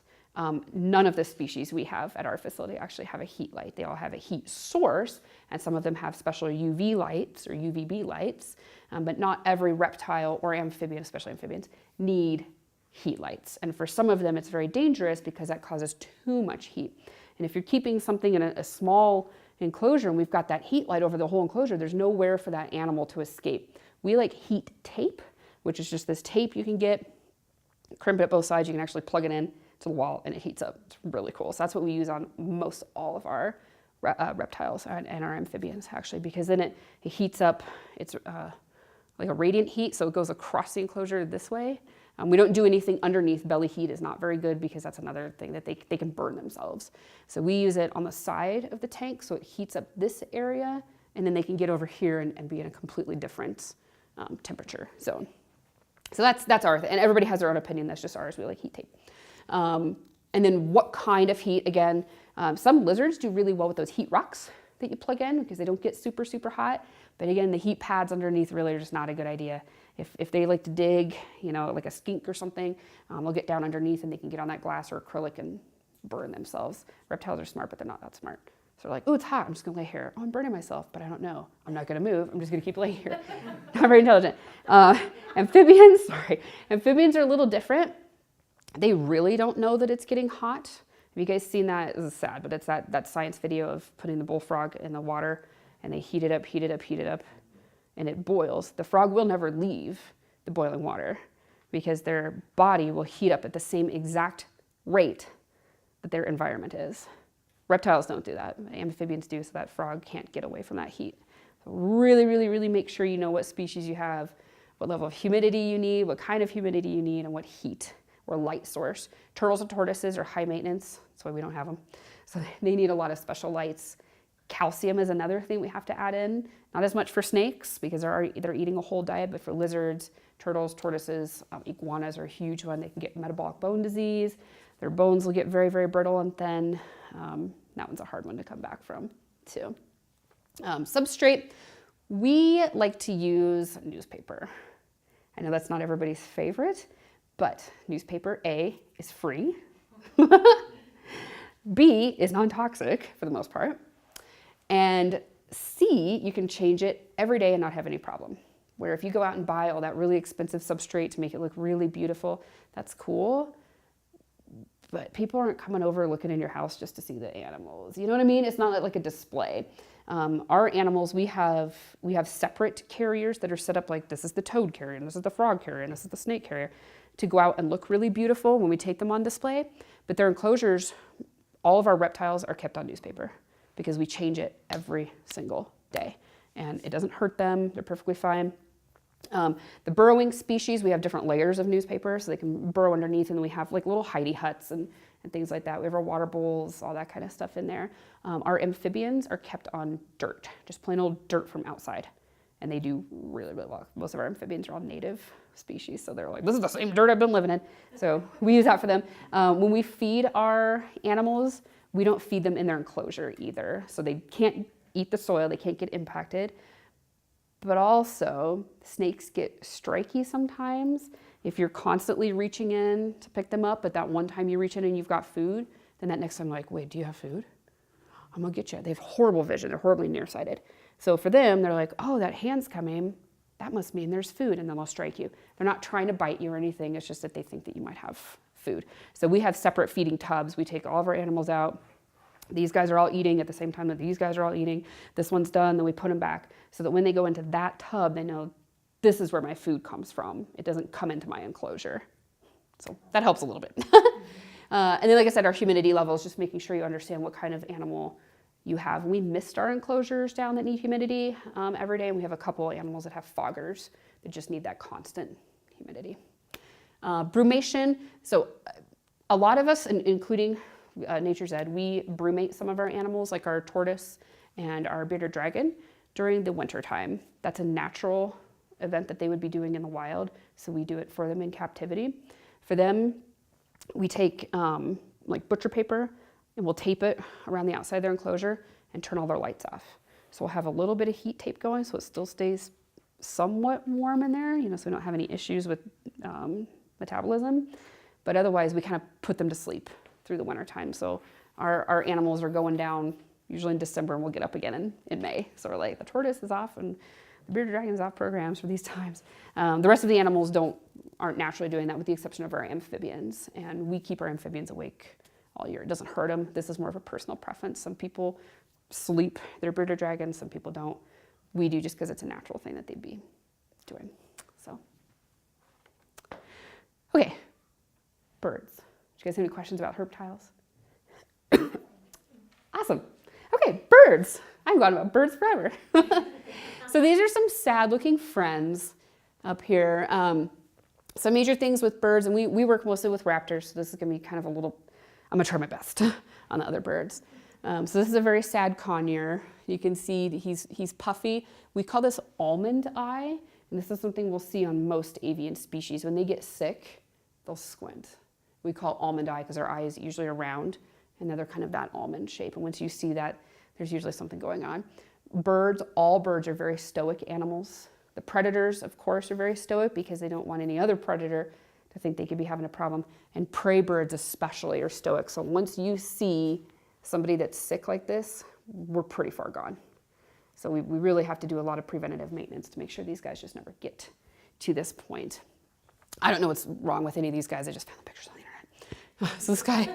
None of the species we have at our facility actually have a heat light. They all have a heat source, and some of them have special UV lights or UVB lights, but not every reptile or amphibian, especially amphibians, need heat lights. And for some of them, it's very dangerous because that causes too much heat. And if you're keeping something in a small enclosure and we've got that heat light over the whole enclosure, there's nowhere for that animal to escape. We like heat tape, which is just this tape you can get, crimp it at both sides. You can actually plug it in to the wall and it heats up. It's really cool. So that's what we use on most all of our reptiles and our amphibians actually, because then it heats up. It's like a radiant heat, so it goes across the enclosure this way. We don't do anything underneath. Belly heat is not very good because that's another thing that they can burn themselves. So we use it on the side of the tank so it heats up this area and then they can get over here and be in a completely different temperature zone. So that's our thing. And everybody has their own opinion. That's just ours. We like heat tape. And then what kind of heat? Again, some lizards do really well with those heat rocks that you plug in because they don't get super, super hot. But again, the heat pads underneath really are just not a good idea. If they like to dig, like a skink or something, they'll get down underneath and they can get on that glass or acrylic and burn themselves. Reptiles are smart, but they're not that smart. So they're like, oh, it's hot. I'm just going to lay here. Oh, I'm burning myself, but I don't know. I'm not going to move. I'm just going to keep laying here. Not very intelligent. Amphibians are a little different. They really don't know that it's getting hot. Have you guys seen that? This is sad, but it's that science video of putting the bullfrog in the water and they heat it up, and it boils. The frog will never leave the boiling water because their body will heat up at the same exact rate that their environment is. Reptiles don't do that. Amphibians do, so that frog can't get away from that heat. So really, really, really make sure you know what species you have, what level of humidity you need, what kind of humidity you need, and what heat or light source. Turtles and tortoises are high maintenance. That's why we don't have them. So they need a lot of special lights. Calcium is another thing we have to add in. Not as much for snakes because they're eating a whole diet, but for lizards, turtles, tortoises, iguanas are a huge one. They can get metabolic bone disease. Their bones will get very, very brittle and thin. That one's a hard one to come back from too. Substrate, we like to use newspaper. I know that's not everybody's favorite, but newspaper, A, is free. B, is non-toxic for the most part. And C, you can change it every day and not have any problem. Where if you go out and buy all that really expensive substrate to make it look really beautiful, that's cool. But people aren't coming over looking in your house just to see the animals. You know what I mean? It's not like a display. Our animals, we have separate carriers that are set up like this is the toad carrier, and this is the frog carrier, and this is the snake carrier, to go out and look really beautiful when we take them on display. But their enclosures, all of our reptiles are kept on newspaper because we change it every single day. And it doesn't hurt them. They're perfectly fine. The burrowing species, we have different layers of newspaper so they can burrow underneath, and then we have like little hidey huts and things like that. We have our water bowls, all that kind of stuff in there. Our amphibians are kept on dirt, just plain old dirt from outside. And they do really, really well. Most of our amphibians are all native species, so they're like, this is the same dirt I've been living in. So we use that for them. When we feed our animals, we don't feed them in their enclosure either. So they can't eat the soil, they can't get impacted. But also, snakes get striky sometimes. If you're constantly reaching in to pick them up, but that one time you reach in and you've got food, then that next time like, wait, do you have food? I'm gonna get you. They have horrible vision, they're horribly nearsighted. So for them, they're like, oh, that hand's coming, that must mean there's food, and then they'll strike you. They're not trying to bite you or anything, it's just that they think that you might have food. So we have separate feeding tubs. We take all of our animals out. These guys are all eating at the same time that these guys are all eating. This one's done, then we put them back so that when they go into that tub, they know this is where my food comes from. It doesn't come into my enclosure. So that helps a little bit. And then, like I said, our humidity levels, just making sure you understand what kind of animal you have. We mist our enclosures down that need humidity every day, and we have a couple animals that have foggers that just need that constant humidity. Brumation, so a lot of us, including Nature's Ed, we brumate some of our animals, like our tortoise and our bearded dragon, during the winter time. That's a natural event that they would be doing in the wild, so we do it for them in captivity. For them, we take like butcher paper and we'll tape it around the outside of their enclosure and turn all their lights off. So we'll have a little bit of heat tape going so it still stays somewhat warm in there, so we don't have any issues with metabolism. But otherwise, we kind of put them to sleep through the winter time. So our animals are going down usually in December, and we'll get up again in May. So we're like, the tortoise is off and the bearded dragon's off programs for these times. The rest of the animals aren't naturally doing that, with the exception of our amphibians. And we keep our amphibians awake all year. It doesn't hurt them. This is more of a personal preference. Some people sleep their bearded dragons, some people don't. We do just because it's a natural thing that they'd be doing. So, okay, birds. Do you guys have any questions about reptiles? Awesome. Okay, birds. I'm going about birds forever. So these are some sad looking friends up here. Some major things with birds, and we work mostly with raptors, so this is gonna be kind of I'm gonna try my best on the other birds. So this is a very sad conure. You can see that he's puffy. We call this almond eye, and this is something we'll see on most avian species. When they get sick, they'll squint. We call almond eye because their eye is usually round, and then they're kind of that almond shape. And once you see that, there's usually something going on. All birds are very stoic animals. The predators, of course, are very stoic because they don't want any other predator to think they could be having a problem. And prey birds especially are stoic. So once you see somebody that's sick like this, we're pretty far gone. So we really have to do a lot of preventative maintenance to make sure these guys just never get to this point. I don't know what's wrong with any of these guys. I just found the pictures on the internet. So this guy,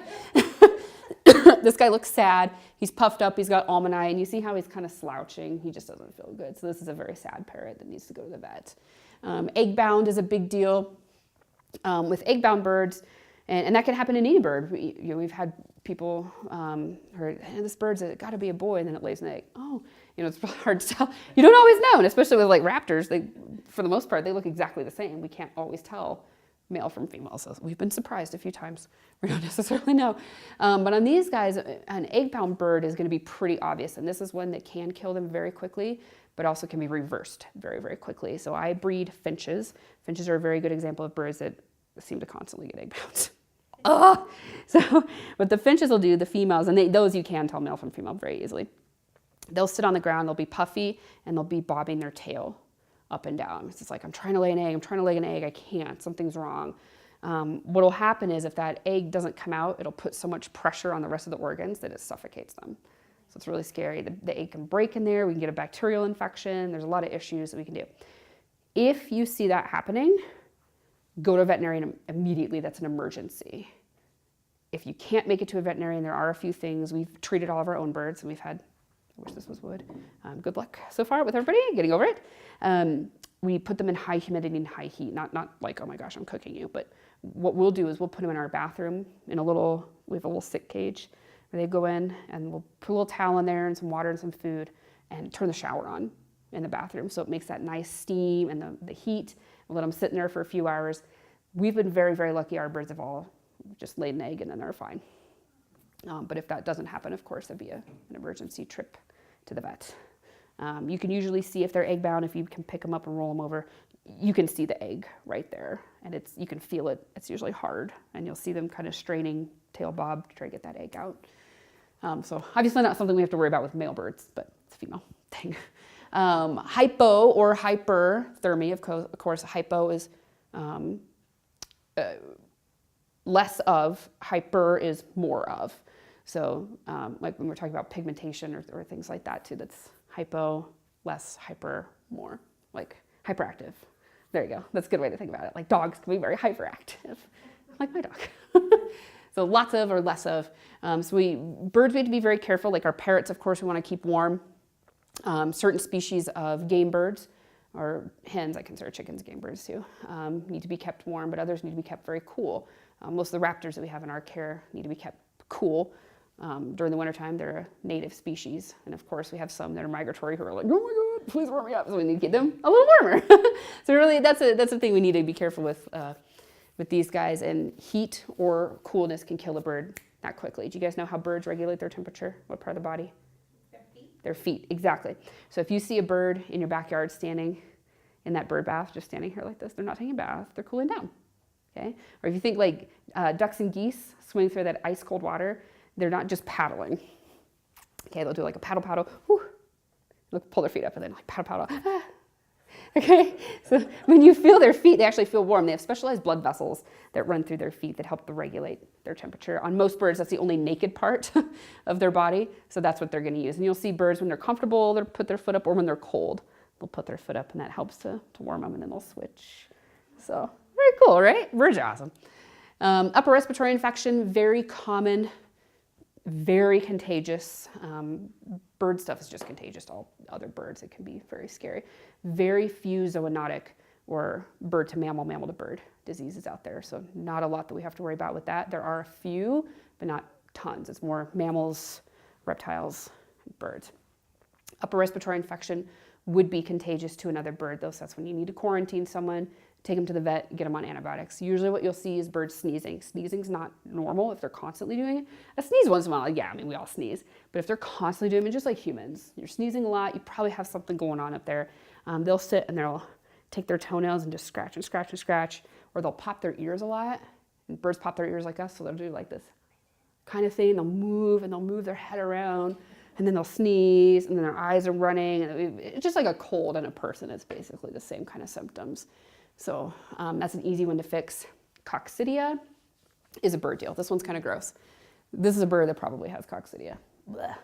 this guy looks sad. He's puffed up. He's got almond eye, and you see how he's kind of slouching. He just doesn't feel good. So this is a very sad parrot that needs to go to the vet. Egg-bound is a big deal with egg-bound birds, and that can happen in any bird. We've had people heard, hey, this bird's got to be a boy, and then it lays an egg. Oh, it's really hard to tell. You don't always know, and especially with like raptors, for the most part, they look exactly the same. We can't always tell male from female, so we've been surprised a few times. We don't necessarily know. But on these guys, an egg-bound bird is going to be pretty obvious, and this is one that can kill them very quickly, but also can be reversed very, very quickly. So I breed finches. Finches are a very good example of birds that seem to constantly get egg-bound. So what the finches will do, the females, and those you can tell male from female very easily. They'll sit on the ground, they'll be puffy, and they'll be bobbing their tail up and down. It's just like, I'm trying to lay an egg, I can't, something's wrong. What will happen is if that egg doesn't come out, it'll put so much pressure on the rest of the organs that it suffocates them. So it's really scary. The egg can break in there, we can get a bacterial infection, there's a lot of issues that we can do. If you see that happening, go to a veterinarian immediately, that's an emergency. If you can't make it to a veterinarian, there are a few things. We've treated all of our own birds, and we've had, I wish this was wood, good luck so far with everybody getting over it. We put them in high humidity and high heat, not like, oh my gosh, I'm cooking you, but what we'll do is we'll put them in our bathroom in we have a little sick cage where they go in and we'll put a little towel in there and some water and some food and turn the shower on in the bathroom. So it makes that nice steam and the heat. We'll let them sit in there for a few hours. We've been very, very lucky. Our birds have all just laid an egg and then they're fine. But if that doesn't happen, of course, that'd be an emergency trip to the vet. You can usually see if they're egg bound, if you can pick them up and roll them over, you can see the egg right there. And you can feel it. It's usually hard. And you'll see them kind of straining, tail bob, to try to get that egg out. So obviously not something we have to worry about with male birds, but it's a female thing. Hypo or hyperthermia, of course, hypo is less of, hyper is more of. So like when we're talking about pigmentation or things like that too, that's hypo, less, hyper, more, like hyperactive. There you go. That's a good way to think about it. Like dogs can be very hyperactive, like my dog. So lots of or less of. Birds we have to be very careful. Like our parrots, of course, we want to keep warm. Certain species of game birds, or hens, I consider chickens game birds too, need to be kept warm, but others need to be kept very cool. Most of the raptors that we have in our care need to be kept cool. During the wintertime, they're a native species. And of course, we have some that are migratory who are like, oh my God, please warm me up. So we need to get them a little warmer. So really, that's a thing we need to be careful with these guys. And heat or coolness can kill a bird that quickly. Do you guys know how birds regulate their temperature? What part of the body? Their feet. Their feet, exactly. So if you see a bird in your backyard standing in that bird bath, just standing here like this, they're not taking a bath, they're cooling down. Okay? Or if you think like ducks and geese swimming through that ice cold water, they're not just paddling. Okay, they'll do like a paddle, whew. They'll pull their feet up and then like paddle. Ah. Okay, so when you feel their feet, they actually feel warm. They have specialized blood vessels that run through their feet that help to regulate their temperature. On most birds, that's the only naked part of their body, so that's what they're going to use. And you'll see birds when they're comfortable, they'll put their foot up, or when they're cold, they'll put their foot up, and that helps to warm them, and then they'll switch. So very cool, right? Birds are awesome. Upper respiratory infection, very common, very contagious. Bird stuff is just contagious to all other birds. It can be very scary. Very few zoonotic or bird to mammal, mammal to bird diseases out there. So not a lot that we have to worry about with that. There are a few, but not tons. It's more mammals, reptiles, and birds. Upper respiratory infection would be contagious to another bird though. So that's when you need to quarantine someone, take them to the vet, get them on antibiotics. Usually what you'll see is birds sneezing. Sneezing's not normal if they're constantly doing it. A sneeze once in a while, yeah, I mean, we all sneeze. But if they're constantly doing it, just like humans, you're sneezing a lot, you probably have something going on up there. They'll sit and they'll take their toenails and just scratch and scratch and scratch, or they'll pop their ears a lot. And birds pop their ears like us, so they'll do like this kind of thing. They'll move and they'll move their head around, and then they'll sneeze, and then their eyes are running. And it's just like a cold in a person. It's basically the same kind of symptoms. So that's an easy one to fix. Coccidia is a bird deal. This one's kind of gross. This is a bird that probably has coccidia. Blech.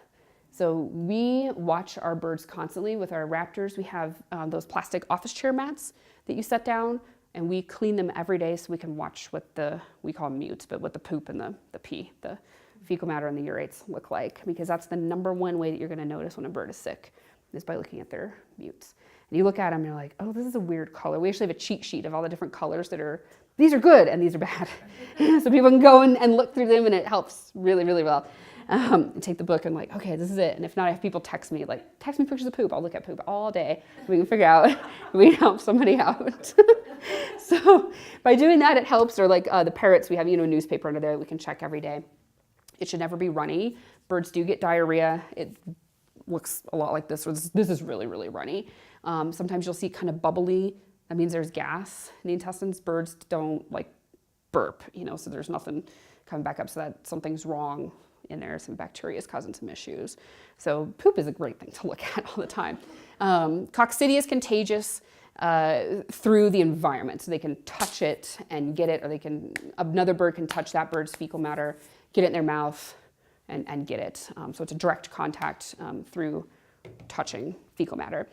So we watch our birds constantly with our raptors. We have those plastic office chair mats that you set down, and we clean them every day so we can watch what we call them mutes, but what the poop and the pee, the fecal matter and the urates look like, because that's the number one way that you're going to notice when a bird is sick, is by looking at their mutes. And you look at them and you're like, oh, this is a weird color. We actually have a cheat sheet of all the different colors these are good and these are bad. So people can go and look through them, and it helps really, really well. Take the book and like, okay, this is it. And if not, if people text me pictures of poop. I'll look at poop all day. We can figure out, we can help somebody out. So by doing that, it helps. Or like the parrots, we have, a newspaper under there that we can check every day. It should never be runny. Birds do get diarrhea. It looks a lot like this, or this is really, really runny. Sometimes you'll see kind of bubbly. That means there's gas in the intestines. Birds don't like burp, so there's nothing coming back up, so that something's wrong in there. Some bacteria is causing some issues. So poop is a great thing to look at all the time. Coccidia is contagious through the environment. So they can touch it and get it, or another bird can touch that bird's fecal matter, get it in their mouth, and get it. So it's a direct contact through touching fecal matter.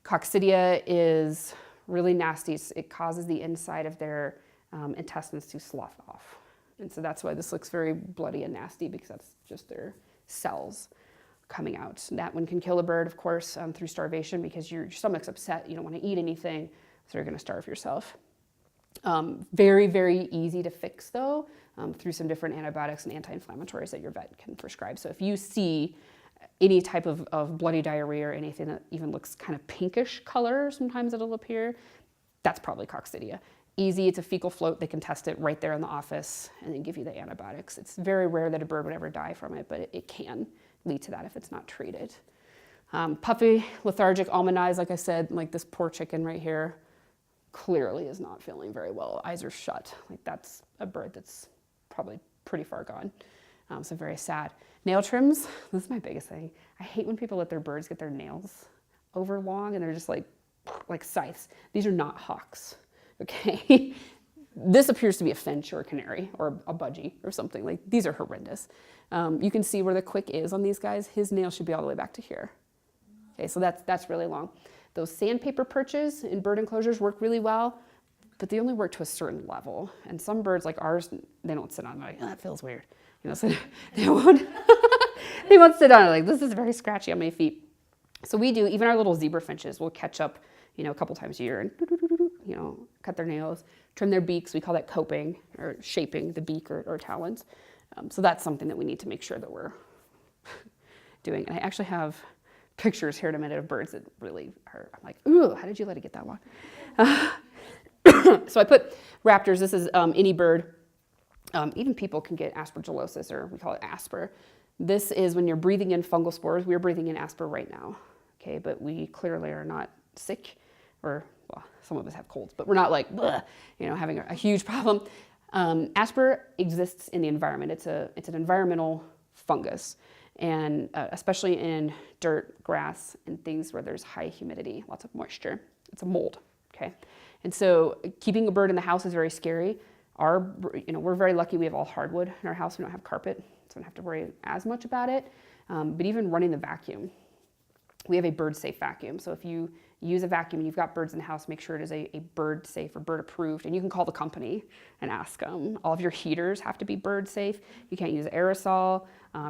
Coccidia is really nasty. It causes the inside of their intestines to slough off. And so that's why this looks very bloody and nasty, because that's just their cells coming out. That one can kill a bird, of course, through starvation, because your stomach's upset. You don't want to eat anything, so you're going to starve yourself. Very, very easy to fix, though. through some different antibiotics and anti-inflammatories that your vet can prescribe. So if you see any type of bloody diarrhea or anything that even looks kind of pinkish color, sometimes it'll appear, that's probably coccidia. Easy, it's a fecal float. They can test it right there in the office and then give you the antibiotics. It's very rare that a bird would ever die from it, but it can lead to that if it's not treated. Puffy, lethargic, almond eyes, like I said, like this poor chicken right here, clearly is not feeling very well. Eyes are shut. Like that's a bird that's probably pretty far gone. So very sad. Nail trims, this is my biggest thing. I hate when people let their birds get their nails over long and they're just like scythes. These are not hawks, okay? This appears to be a finch or a canary or a budgie or something. Like these are horrendous. You can see where the quick is on these guys. His nail should be all the way back to here. Okay, so that's really long. Those sandpaper perches in bird enclosures work really well, but they only work to a certain level. And some birds like ours, they don't sit on it like, oh, that feels weird. You know, so they won't, they won't sit on it like, this is very scratchy on my feet. So we do, even our little zebra finches will catch up, you know, a couple times a year and, you know, cut their nails, trim their beaks. We call that coping or shaping the beak or talons. So that's something that we need to make sure that we're doing. And I actually have pictures here in a minute of birds that really are, I'm like, ooh, how did you let it get that long? So I put raptors, this is any bird. Even people can get aspergillosis, or we call it asper. This is when you're breathing in fungal spores. We're breathing in asper right now, okay? But we clearly are not sick, or, well, some of us have colds, but we're not like, bleh, you know, having a huge problem. Asper exists in the environment. It's an environmental fungus, and especially in dirt, grass, and things where there's high humidity, lots of moisture. It's a mold, okay? And so keeping a bird in the house is very scary. We're very lucky we have all hardwood in our house. We don't have carpet, so we don't have to worry as much about it. But even running the vacuum, we have a bird safe vacuum. So if you use a vacuum and you've got birds in the house, make sure it is a bird safe or bird approved. And you can call the company and ask them. All of your heaters have to be bird safe. You can't use aerosol,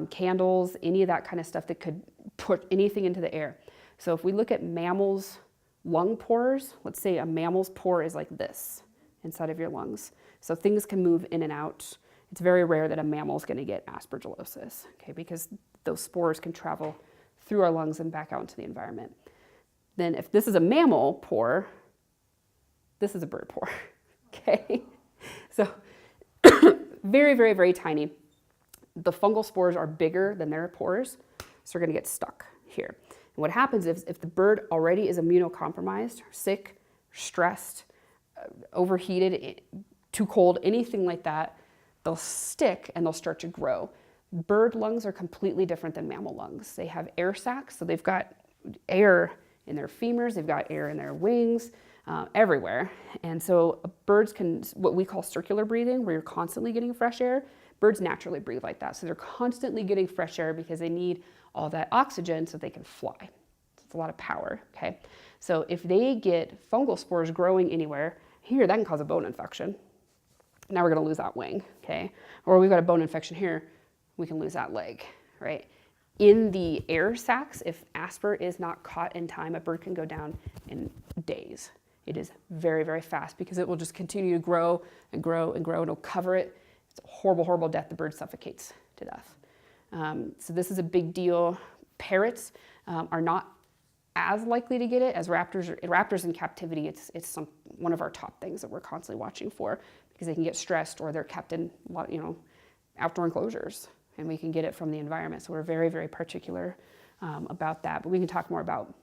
candles, any of that kind of stuff that could put anything into the air. So if we look at mammals' lung pores, let's say a mammal's pore is like this inside of your lungs. So things can move in and out. It's very rare that a mammal is going to get aspergillosis, okay, because those spores can travel through our lungs and back out into the environment. Then if this is a mammal pore, this is a bird pore, okay? So very, very, very tiny. The fungal spores are bigger than their pores, so they're going to get stuck here. And what happens is if the bird already is immunocompromised, sick, stressed, overheated, too cold, anything like that, they'll stick and they'll start to grow. Bird lungs are completely different than mammal lungs. They have air sacs, so they've got air in their femurs, they've got air in their wings, everywhere. And so birds can, what we call circular breathing, where you're constantly getting fresh air, birds naturally breathe like that. So they're constantly getting fresh air because they need all that oxygen so they can fly. So it's a lot of power, okay? So if they get fungal spores growing anywhere, here, that can cause a bone infection. Now we're gonna lose that wing, okay? Or we've got a bone infection here, we can lose that leg, right? In the air sacs, if asper is not caught in time, a bird can go down in days. It is very, very fast because it will just continue to grow and grow and grow. It'll cover it. It's a horrible, horrible death. The bird suffocates to death. So this is a big deal. Parrots are not as likely to get it as raptors. Raptors in captivity, it's one of our top things that we're constantly watching for because they can get stressed or they're kept in outdoor enclosures and we can get it from the environment. So we're very, very particular about that. But we can talk more about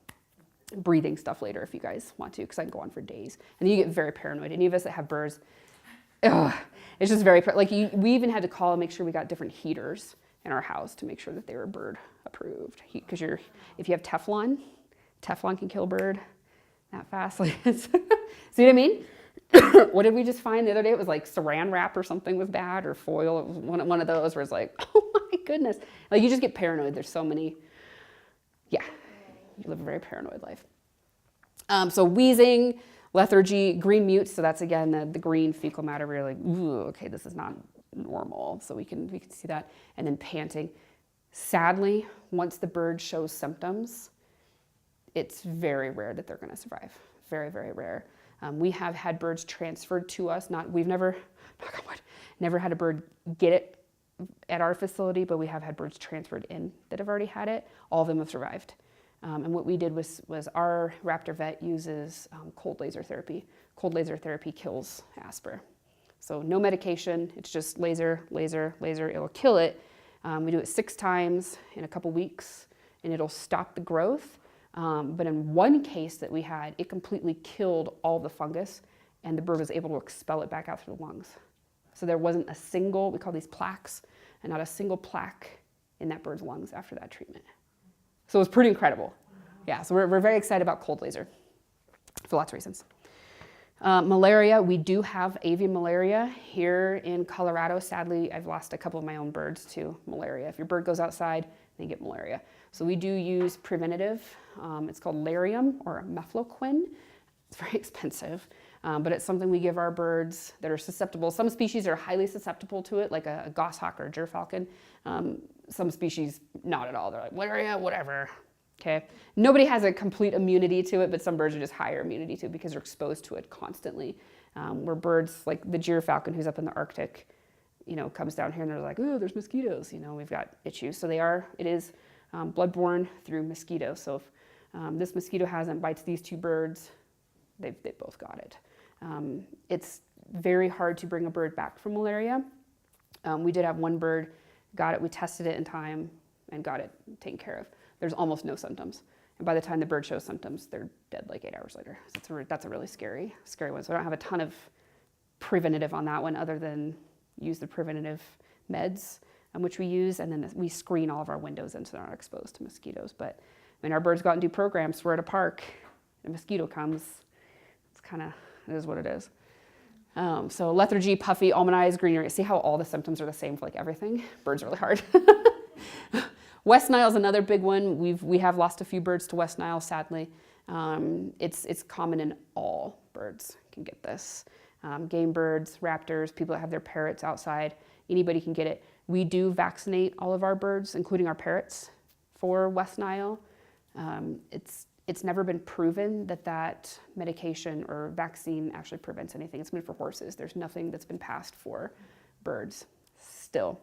breathing stuff later if you guys want to, because I can go on for days. And then you get very paranoid. Any of us that have birds, it's just very, we even had to call and make sure we got different heaters in our house to make sure that they were bird approved. Because if you have Teflon can kill a bird that fast. See what I mean? What did we just find the other day? It was like saran wrap or something was bad, or foil. It was one of those where it's like, oh my goodness. Like you just get paranoid. There's so many. Yeah, you live a very paranoid life. So wheezing, lethargy, green mutes. So that's again the green fecal matter where you're like, ooh, okay, this is not normal. So we can see that. And then panting. Sadly, once the bird shows symptoms, it's very rare that they're going to survive. Very, very rare. We have had birds transferred to us. We've never, knock on wood, Never had a bird get it at our facility, but we have had birds transferred in that have already had it. All of them have survived. And what we did was our raptor vet uses cold laser therapy. Cold laser therapy kills Asper. So no medication, it's just laser, laser, laser, it'll kill it. We do it 6 times in a couple weeks, and it'll stop the growth. But in one case that we had, it completely killed all the fungus, and the bird was able to expel it back out through the lungs. So there wasn't a single, we call these plaques, and not a single plaque in that bird's lungs after that treatment. So it was pretty incredible. Yeah, so we're very excited about cold laser for lots of reasons. Malaria, we do have avian malaria here in Colorado. Sadly, I've lost a couple of my own birds to malaria. If your bird goes outside, they get malaria. So we do use Preventative. It's called Larium or mefloquine. It's very expensive, but it's something we give our birds that are susceptible. Some species are highly susceptible to it, like a goshawk or a gerfalcon. Some species, not at all. They're like, malaria, whatever. Okay. Nobody has a complete immunity to it, but some birds are just higher immunity to it because they're exposed to it constantly. Where birds like the gerfalcon, who's up in the Arctic, comes down here and they're like, oh, there's mosquitoes. We've got issues. So it is bloodborne through mosquitoes. So if this mosquito bites these 2 birds, they both got it. It's very hard to bring a bird back from malaria. We did have one bird got it. We tested it in time and got it taken care of. There's almost no symptoms. And by the time the bird shows symptoms, they're dead like 8 hours later. So that's a really scary one. So I don't have a ton of preventative on that one other than use the preventative meds, which we use, and then we screen all of our windows in so they're not exposed to mosquitoes. But when our birds go out and do programs, we're at a park, a mosquito comes, it is what it is. So lethargy, puffy, almond eyes, green urine. See how all the symptoms are the same for like everything? Birds are really hard. West Nile is another big one. We have lost a few birds to West Nile, sadly. It's common in all birds can get this. Game birds, raptors, people that have their parrots outside, anybody can get it. We do vaccinate all of our birds, including our parrots, for West Nile. It's never been proven that medication or vaccine actually prevents anything. It's been for horses. There's nothing that's been passed for birds still.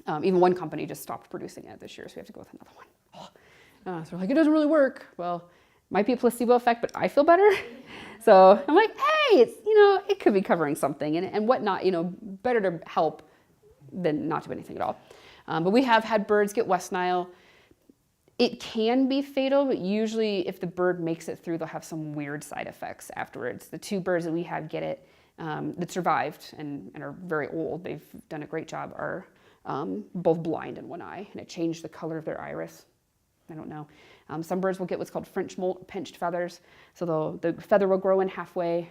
Even one company just stopped producing it this year, so we have to go with another one. So we're like, it doesn't really work. Well, might be a placebo effect, but I feel better. So I'm like, hey, it's, it could be covering something and whatnot, better to help than not do anything at all. But we have had birds get West Nile. It can be fatal, but usually if the bird makes it through, they'll have some weird side effects afterwards. The 2 birds that we had get it that survived and are very old, they've done a great job, are both blind in one eye, and it changed the color of their iris. I don't know. Some birds will get what's called French pinched feathers. So the feather will grow in halfway,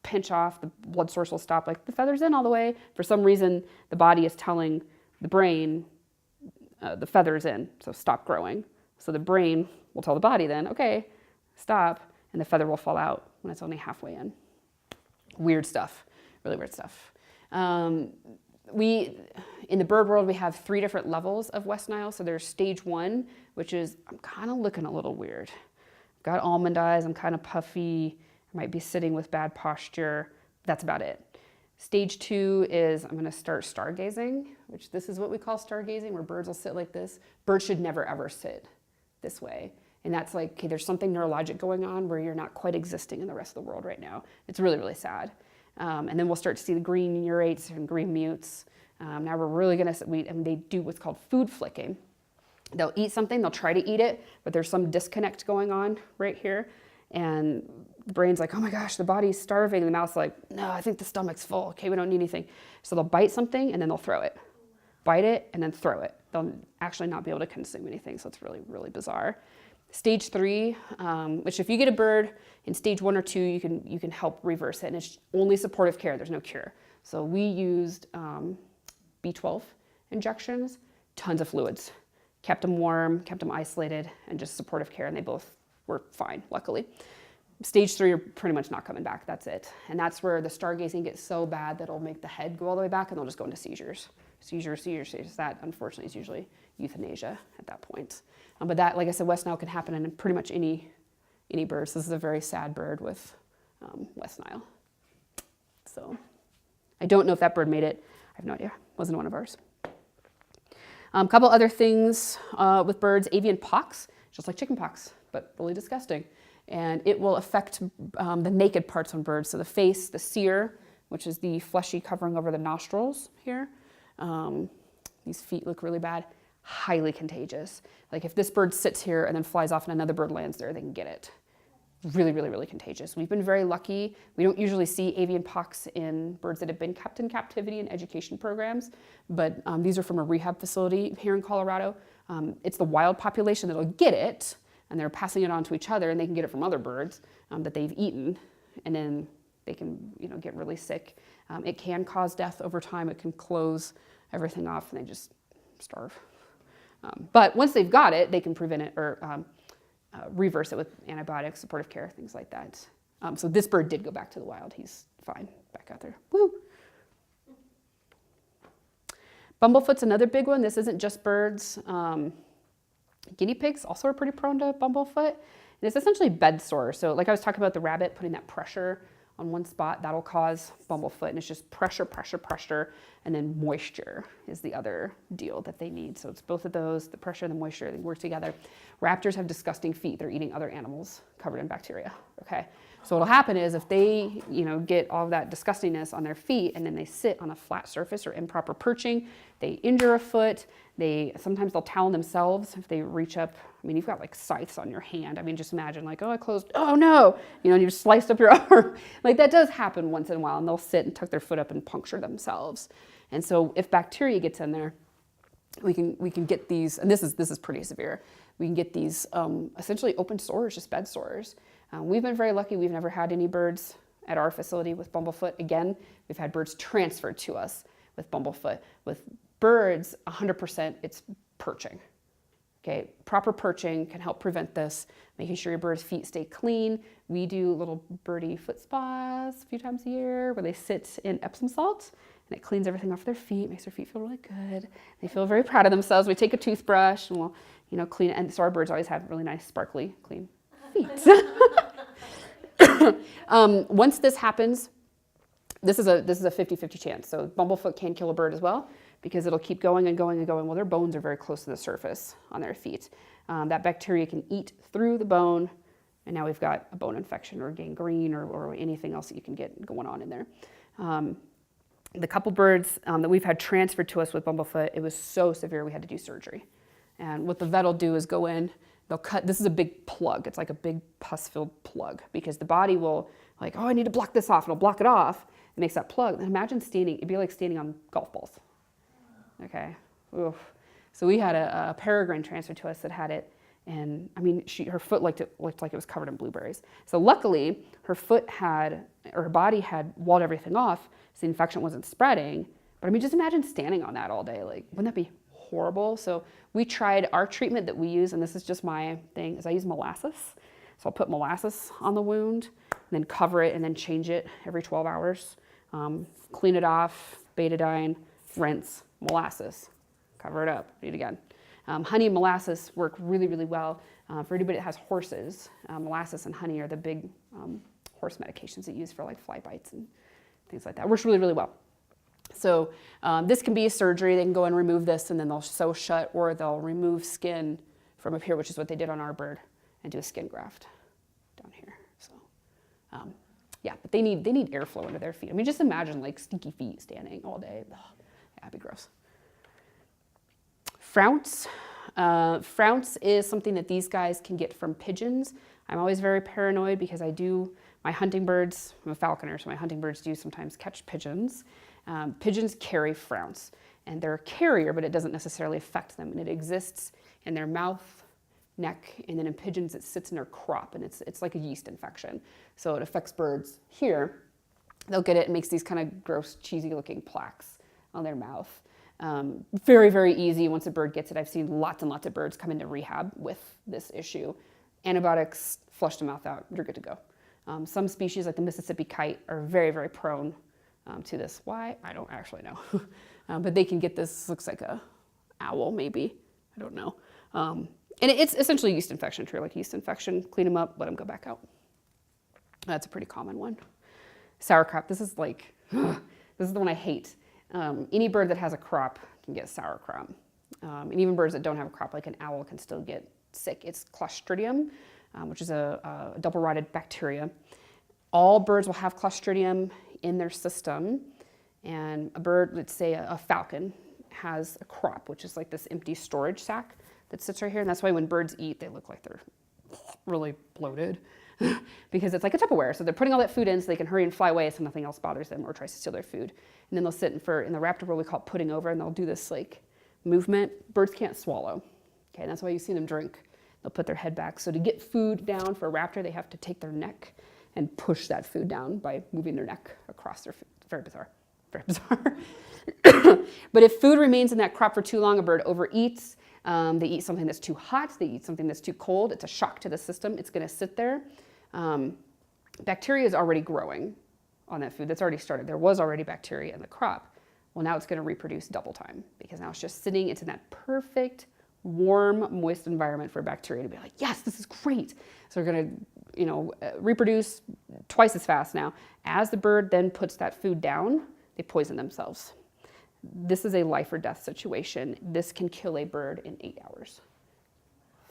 pinch off, the blood source will stop, like the feather's in all the way. For some reason, the body is telling the brain the feather's in, so stop growing. So the brain will tell the body then, okay, stop, and the feather will fall out when it's only halfway in. Weird stuff, really weird stuff. In the bird world, we have 3 different levels of West Nile. So there's stage 1, which is, I'm kind of looking a little weird. I've got almond eyes, I'm kind of puffy, I might be sitting with bad posture. That's about it. Stage 2 is I'm gonna start stargazing, which this is what we call stargazing, where birds will sit like this. Birds should never ever sit this way. And that's like, okay, there's something neurologic going on where you're not quite existing in the rest of the world right now. It's really, really sad. And then we'll start to see the green urates and green mutes. Now we're really gonna, and they do what's called food flicking. They'll eat something, they'll try to eat it, but there's some disconnect going on right here. And the brain's like, oh my gosh, the body's starving. And the mouth's like, no, I think the stomach's full. Okay, we don't need anything. So they'll bite something and then they'll throw it. Bite it and then throw it. They'll actually not be able to consume anything. So it's really, really bizarre. Stage 3, which if you get a bird in stage 1 or 2, you can help reverse it. And it's only supportive care, there's no cure. So we used B12 injections, tons of fluids, kept them warm, kept them isolated, and just supportive care, and they both were fine, luckily. Stage 3 are pretty much not coming back, that's it. And that's where the stargazing gets so bad that it'll make the head go all the way back and they'll just go into seizures. Seizures. That, unfortunately, is usually euthanasia at that point. But that, like I said, West Nile can happen in pretty much any bird. So this is a very sad bird with West Nile. So I don't know if that bird made it. have no idea. Wasn't one of ours. A couple other things with birds, avian pox, just like chicken pox, but really disgusting. And it will affect the naked parts on birds. So the face, the cere, which is the fleshy covering over the nostrils here. These feet look really bad. Highly contagious. Like if this bird sits here and then flies off and another bird lands there, they can get it. Really, really, really contagious. We've been very lucky. We don't usually see avian pox in birds that have been kept in captivity in education programs, but these are from a rehab facility here in Colorado. It's the wild population that'll get it, and they're passing it on to each other, and they can get it from other birds that they've eaten, and then they can, get really sick. It can cause death over time. It can close everything off, and they just starve. But once they've got it, they can prevent it or reverse it with antibiotics, supportive care, things like that. So this bird did go back to the wild. He's fine back out there. Woo! Bumblefoot's another big one. This isn't just birds. Guinea pigs also are pretty prone to bumblefoot. And it's essentially bed sore. So like I was talking about the rabbit putting that pressure on one spot, that'll cause bumblefoot. And it's just pressure, pressure, pressure, and then moisture is the other deal that they need. So it's both of those, the pressure and the moisture, they work together. Raptors have disgusting feet. They're eating other animals covered in bacteria, okay? So what'll happen is if they, get all of that disgustingness on their feet and then they sit on a flat surface or improper perching, they injure a foot. Sometimes they'll talon themselves if they reach up. I mean, you've got like scythes on your hand. I mean, just imagine like, oh, I closed, oh no, and you sliced up your arm. Like that does happen once in a while, and they'll sit and tuck their foot up and puncture themselves. And so if bacteria gets in there, we can get these, and this is pretty severe. We can get these essentially open sores, just bed sores. We've been very lucky. We've never had any birds at our facility with bumblefoot. Again, we've had birds transferred to us with bumblefoot. With birds, 100% it's perching. Okay, proper perching can help prevent this, making sure your bird's feet stay clean. We do little birdie foot spas a few times a year where they sit in Epsom salt and it cleans everything off their feet, makes their feet feel really good. They feel very proud of themselves. We take a toothbrush and we'll, clean it. And so our birds always have really nice, sparkly, clean feet. Once this happens, this is a 50-50 chance. So bumblefoot can kill a bird as well, because it'll keep going and going and going. Well, their bones are very close to the surface on their feet. That bacteria can eat through the bone, and now we've got a bone infection or gangrene or anything else that you can get going on in there. The couple birds that we've had transferred to us with bumblefoot, it was so severe we had to do surgery. And what the vet will do is go in, they'll cut, this is a big plug. It's like a big pus-filled plug, because the body will like, oh, I need to block this off, and it'll block it off. It makes that plug. And imagine it'd be like standing on golf balls. Okay. Oof. So we had a peregrine transferred to us that had it, and I mean, her foot looked like it was covered in blueberries. So luckily, her body had walled everything off, so the infection wasn't spreading. But I mean, just imagine standing on that all day. Like, wouldn't that be horrible? So we tried our treatment that we use, and this is just my thing, is I use molasses. So I'll put molasses on the wound, and then cover it, and then change it every 12 hours. Clean it off, betadine, rinse, molasses, cover it up, do it again. Honey and molasses work really, really well. For anybody that has horses, molasses and honey are the big horse medications that you use for like fly bites and things like that. It works really, really well. So this can be a surgery. They can go and remove this, and then they'll sew shut, or they'll remove skin from up here, which is what they did on our bird, and do a skin graft down here. So yeah, but they need airflow under their feet. I mean, just imagine like stinky feet standing all day. Ugh. Yeah, it'd be gross. Flounce. Flounce is something that these guys can get from pigeons. I'm always very paranoid because my hunting birds, I'm a falconer, so my hunting birds do sometimes catch pigeons. Pigeons carry flounce, and they're a carrier, but it doesn't necessarily affect them. And it exists in their mouth, neck, and then in pigeons it sits in their crop, and it's like a yeast infection. So it affects birds here. They'll get it and makes these kind of gross, cheesy looking plaques on their mouth. Very, very easy once a bird gets it. I've seen lots and lots of birds come into rehab with this issue. Antibiotics, flush the mouth out, you're good to go. Some species like the Mississippi kite are very, very prone to this. Why? I don't actually know. But they can get this, looks like a owl maybe, I don't know. And it's essentially yeast infection, true, like yeast infection. Clean them up, let them go back out. That's a pretty common one. Sauerkraut, this is the one I hate. Any bird that has a crop can get sauerkraut. And even birds that don't have a crop, like an owl, can still get sick. It's Clostridium, which is a double-rotted bacteria. All birds will have Clostridium in their system. And a bird, let's say a falcon, has a crop, which is like this empty storage sac that sits right here. And that's why when birds eat, they look like they're really bloated because it's like a Tupperware. So they're putting all that food in so they can hurry and fly away so nothing else bothers them or tries to steal their food. And then they'll sit in the raptor world, we call it putting over, and they'll do this like movement. Birds can't swallow. Okay, and that's why you see them drink. They'll put their head back. So to get food down for a raptor, they have to take their neck and push that food down by moving their neck across their food. Very bizarre. Very bizarre. But if food remains in that crop for too long, a bird overeats. They eat something that's too hot. They eat something that's too cold. It's a shock to the system. It's going to sit there. Bacteria is already growing on that food. That's already started. There was already bacteria in the crop. Well, now it's going to reproduce double time because now it's just sitting. It's in that perfect, warm, moist environment for bacteria to be like, yes, this is great. So they're going to, reproduce twice as fast now. As the bird then puts that food down, they poison themselves. This is a life or death situation. This can kill a bird in 8 hours.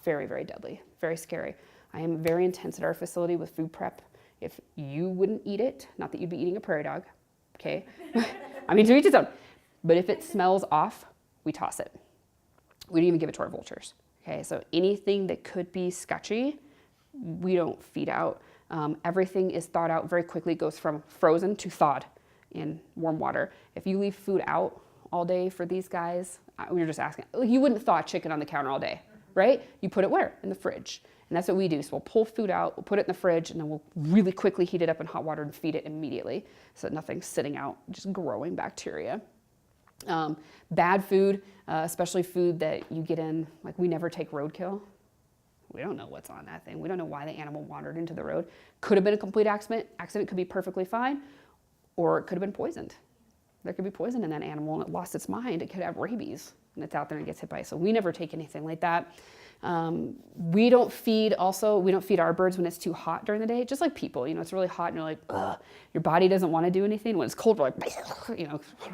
Very, very deadly, very scary. I am very intense at our facility with food prep. If you wouldn't eat it, not that you'd be eating a prairie dog, okay? I mean, to each his own. But if it smells off, we toss it. We don't even give it to our vultures, okay? So anything that could be sketchy, we don't feed out. Everything is thawed out very quickly. It goes from frozen to thawed in warm water. If you leave food out all day for these guys, we were just asking, you wouldn't thaw chicken on the counter all day, right? You put it where? In the fridge. And that's what we do. So we'll pull food out, we'll put it in the fridge, and then we'll really quickly heat it up in hot water and feed it immediately so that nothing's sitting out, just growing bacteria. Bad food, especially food that you get in, like we never take roadkill. We don't know what's on that thing. We don't know why the animal wandered into the road. Could have been a complete accident. Accident could be perfectly fine, or it could have been poisoned. There could be poison in that animal and it lost its mind. It could have rabies and it's out there and gets hit by it. So we never take anything like that. We don't feed our birds when it's too hot during the day, just like people, it's really hot and you're like, ugh, your body doesn't want to do anything. When it's cold, we're like,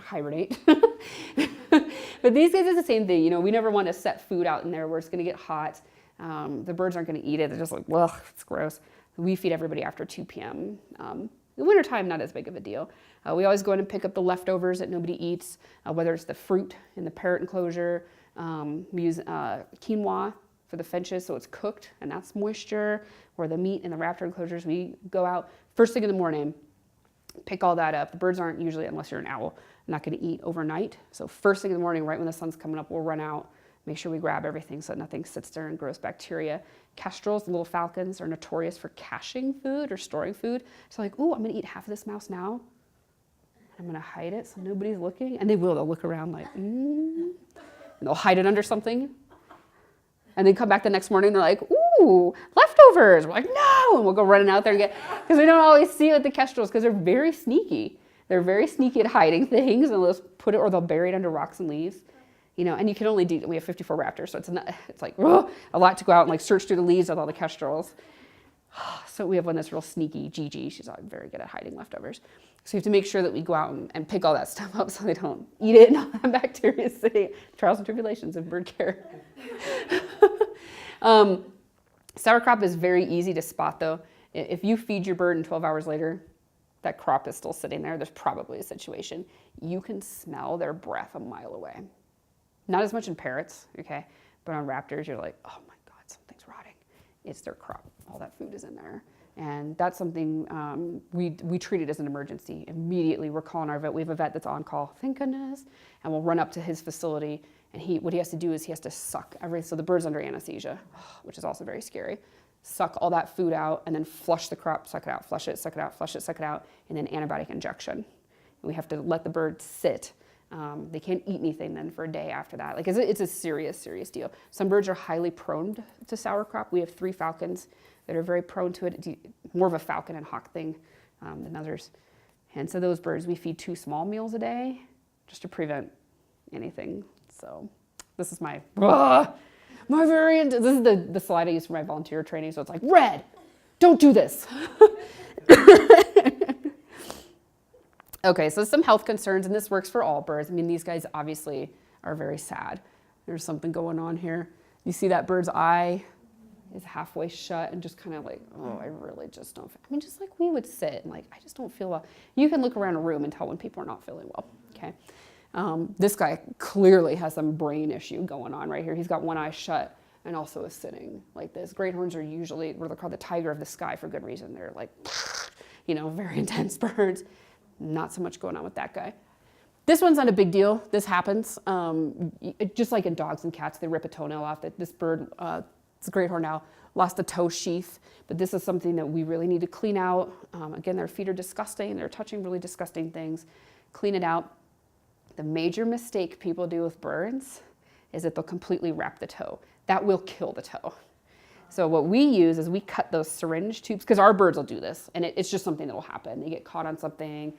hibernate. But these guys are the same thing. We never want to set food out in there where it's going to get hot. The birds aren't going to eat it. They're just like, ugh, it's gross. We feed everybody after 2 p.m. The wintertime, not as big of a deal. We always go in and pick up the leftovers that nobody eats, whether it's the fruit in the parrot enclosure. We use quinoa for the finches, so it's cooked, and that's moisture. Or the meat in the raptor enclosures, we go out first thing in the morning, pick all that up. The birds aren't usually, unless you're an owl, not going to eat overnight. So first thing in the morning, right when the sun's coming up, we'll run out, make sure we grab everything so that nothing sits there and grows bacteria. Kestrels, the little falcons, are notorious for caching food or storing food. So like, ooh, I'm going to eat half of this mouse now. I'm going to hide it so nobody's looking. And they will. They'll look around like, And they'll hide it under something. And then come back the next morning, they're like, ooh, leftovers. We're like, no. And we'll go running out there and get, because we don't always see it with the kestrels because they're very sneaky. They're very sneaky at hiding things, and they'll just put it, or they'll bury it under rocks and leaves. And you can only do, we have 54 raptors, so it's like a lot to go out and like search through the leaves with all the kestrels. So we have one that's real sneaky, Gigi. She's very good at hiding leftovers. So you have to make sure that we go out and pick all that stuff up so they don't eat it and all that bacteria sitting. Trials and tribulations of bird care. Sauerkraut is very easy to spot though. If you feed your bird and 12 hours later, that crop is still sitting there, there's probably a situation. You can smell their breath a mile away. Not as much in parrots, okay? But on raptors, you're like, oh my God, something's rotting. It's their crop. All that food is in there. And that's something we treat it as an emergency. Immediately, we're calling our vet. We have a vet that's on call, thank goodness. And we'll run up to his facility. And what he has to do is he has to suck so the bird's under anesthesia, which is also very scary. Suck all that food out and then flush the crop, suck it out, flush it, suck it out, flush it, suck it out, and then antibiotic injection. And we have to let the bird sit. They can't eat anything then for a day after that. Like it's a serious, serious deal. Some birds are highly prone to sauerkraut. We have 3 falcons that are very prone to it. More of a falcon and hawk thing than others. And so those birds, we feed 2 small meals a day just to prevent anything. So this is my variant. This is the slide I use for my volunteer training. So it's like, red, don't do this. Okay, so some health concerns, and this works for all birds. I mean, these guys obviously are very sad. There's something going on here. You see that bird's eye is halfway shut and just kind of like, oh, I really just don't, I mean, just like we would sit and like, I just don't feel well. You can look around a room and tell when people are not feeling well, okay? This guy clearly has some brain issue going on right here. He's got one eye shut and also is sitting like this. Great horns are usually, they're called the tiger of the sky for good reason. They're like, you know, very intense birds. Not so much going on with that guy. This one's not a big deal. This happens. Just like in dogs and cats, they rip a toenail off. This bird, it's a great horn owl, lost a toe sheath, but this is something that we really need to clean out. Again, their feet are disgusting. They're touching really disgusting things. Clean it out. The major mistake people do with birds is that they'll completely wrap the toe. That will kill the toe. So what we use is we cut those syringe tubes, because our birds will do this, and it's just something that will happen. They get caught on something,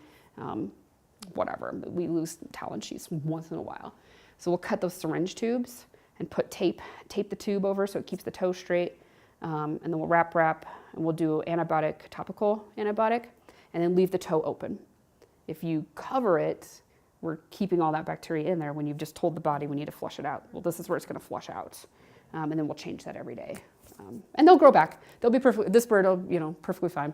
whatever. We lose talon sheaths once in a while. So we'll cut those syringe tubes and put tape the tube over so it keeps the toe straight, and then we'll wrap, and we'll do antibiotic, topical antibiotic, and then leave the toe open. If you cover it, we're keeping all that bacteria in there when you've just told the body we need to flush it out. Well, this is where it's going to flush out, and then we'll change that every day. And they'll grow back. They'll be perfect. This bird will, you know, perfectly fine.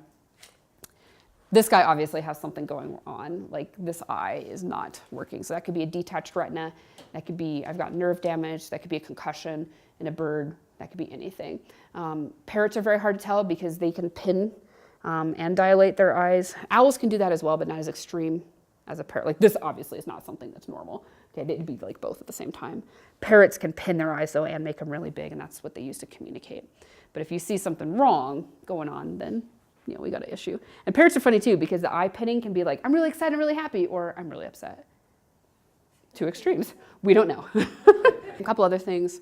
This guy obviously has something going on. Like this eye is not working. So that could be a detached retina. That could be, I've got nerve damage. That could be a concussion in a bird. That could be anything. Parrots are very hard to tell because they can pin and dilate their eyes. Owls can do that as well, but not as extreme as a parrot. Like this obviously is not something that's normal. Okay, they'd be like both at the same time. Parrots can pin their eyes though and make them really big, and that's what they use to communicate. But if you see something wrong going on, then you know we got an issue. And parrots are funny too because the eye pinning can be like, I'm really excited, I'm really happy, or I'm really upset. Two extremes. We don't know. A couple other things.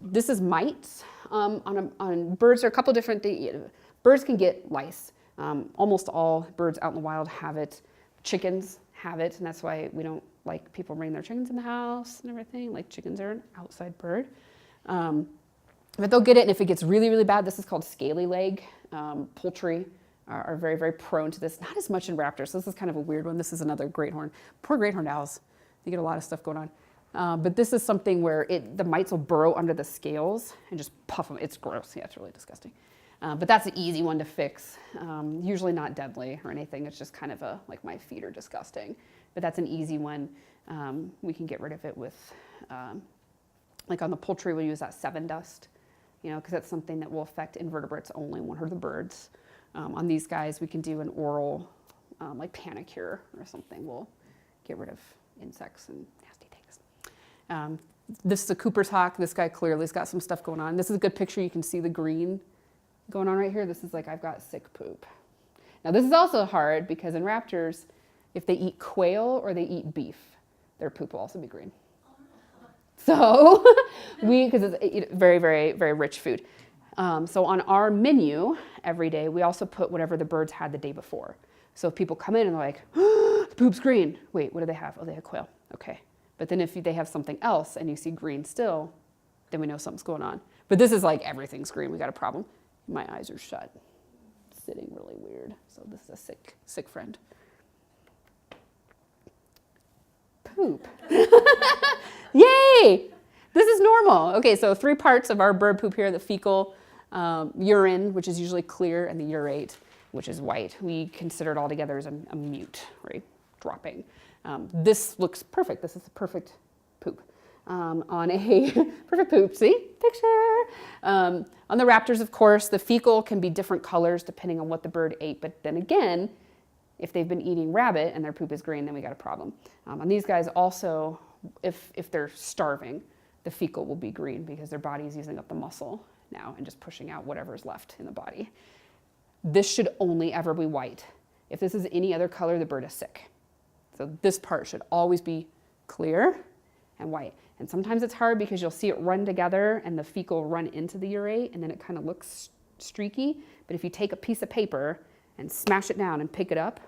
This is mites. On birds, there are a couple different things. Birds can get lice. Almost all birds out in the wild have it. Chickens have it, and that's why we don't like people bring their chickens in the house and everything. Like chickens are an outside bird. But they'll get it, and if it gets really, really bad, this is called scaly leg. Poultry are very, very prone to this. Not as much in raptors. So this is kind of a weird one. This is another great horn. Poor great horned owls. They get a lot of stuff going on. But this is something where the mites will burrow under the scales and just puff them. It's gross. Yeah, it's really disgusting. But that's an easy one to fix. Usually not deadly or anything. It's just kind of like my feet are disgusting. But that's an easy one. We can get rid of it with, like on the poultry, we'll use that 7 dust, you know, because that's something that will affect invertebrates only, won't hurt the birds. On these guys, we can do an oral, like Panicure or something. We'll get rid of insects and nasty things. This is a Cooper's hawk. This guy clearly has got some stuff going on. This is a good picture. You can see the green going on right here. This is like, I've got sick poop. Now this is also hard because in raptors, if they eat quail or they eat beef, their poop will also be green. So because it's very, very, very rich food. So on our menu every day, we also put whatever the birds had the day before. So if people come in and they're like, oh, the poop's green. Wait, what do they have? Oh, they had quail. Okay. But then if they have something else and you see green still, then we know something's going on. But this is like everything's green. We got a problem. My eyes are shut. Sitting really weird. So this is a sick friend. Poop. Yay! This is normal. Okay, so 3 parts of our bird poop here: the fecal, urine, which is usually clear, and the urate, which is white. We consider it all together as a mute, right? Dropping. This looks perfect. This is a perfect poop. On a perfect poop, see? Picture. On the raptors, of course, the fecal can be different colors depending on what the bird ate. But then again, if they've been eating rabbit and their poop is green, then we got a problem. On these guys also, if they're starving, the fecal will be green because their body is using up the muscle now and just pushing out whatever's left in the body. This should only ever be white. If this is any other color, the bird is sick. So this part should always be clear and white. And sometimes it's hard because you'll see it run together and the fecal run into the urate and then it kind of looks streaky. But if you take a piece of paper and smash it down and pick it up,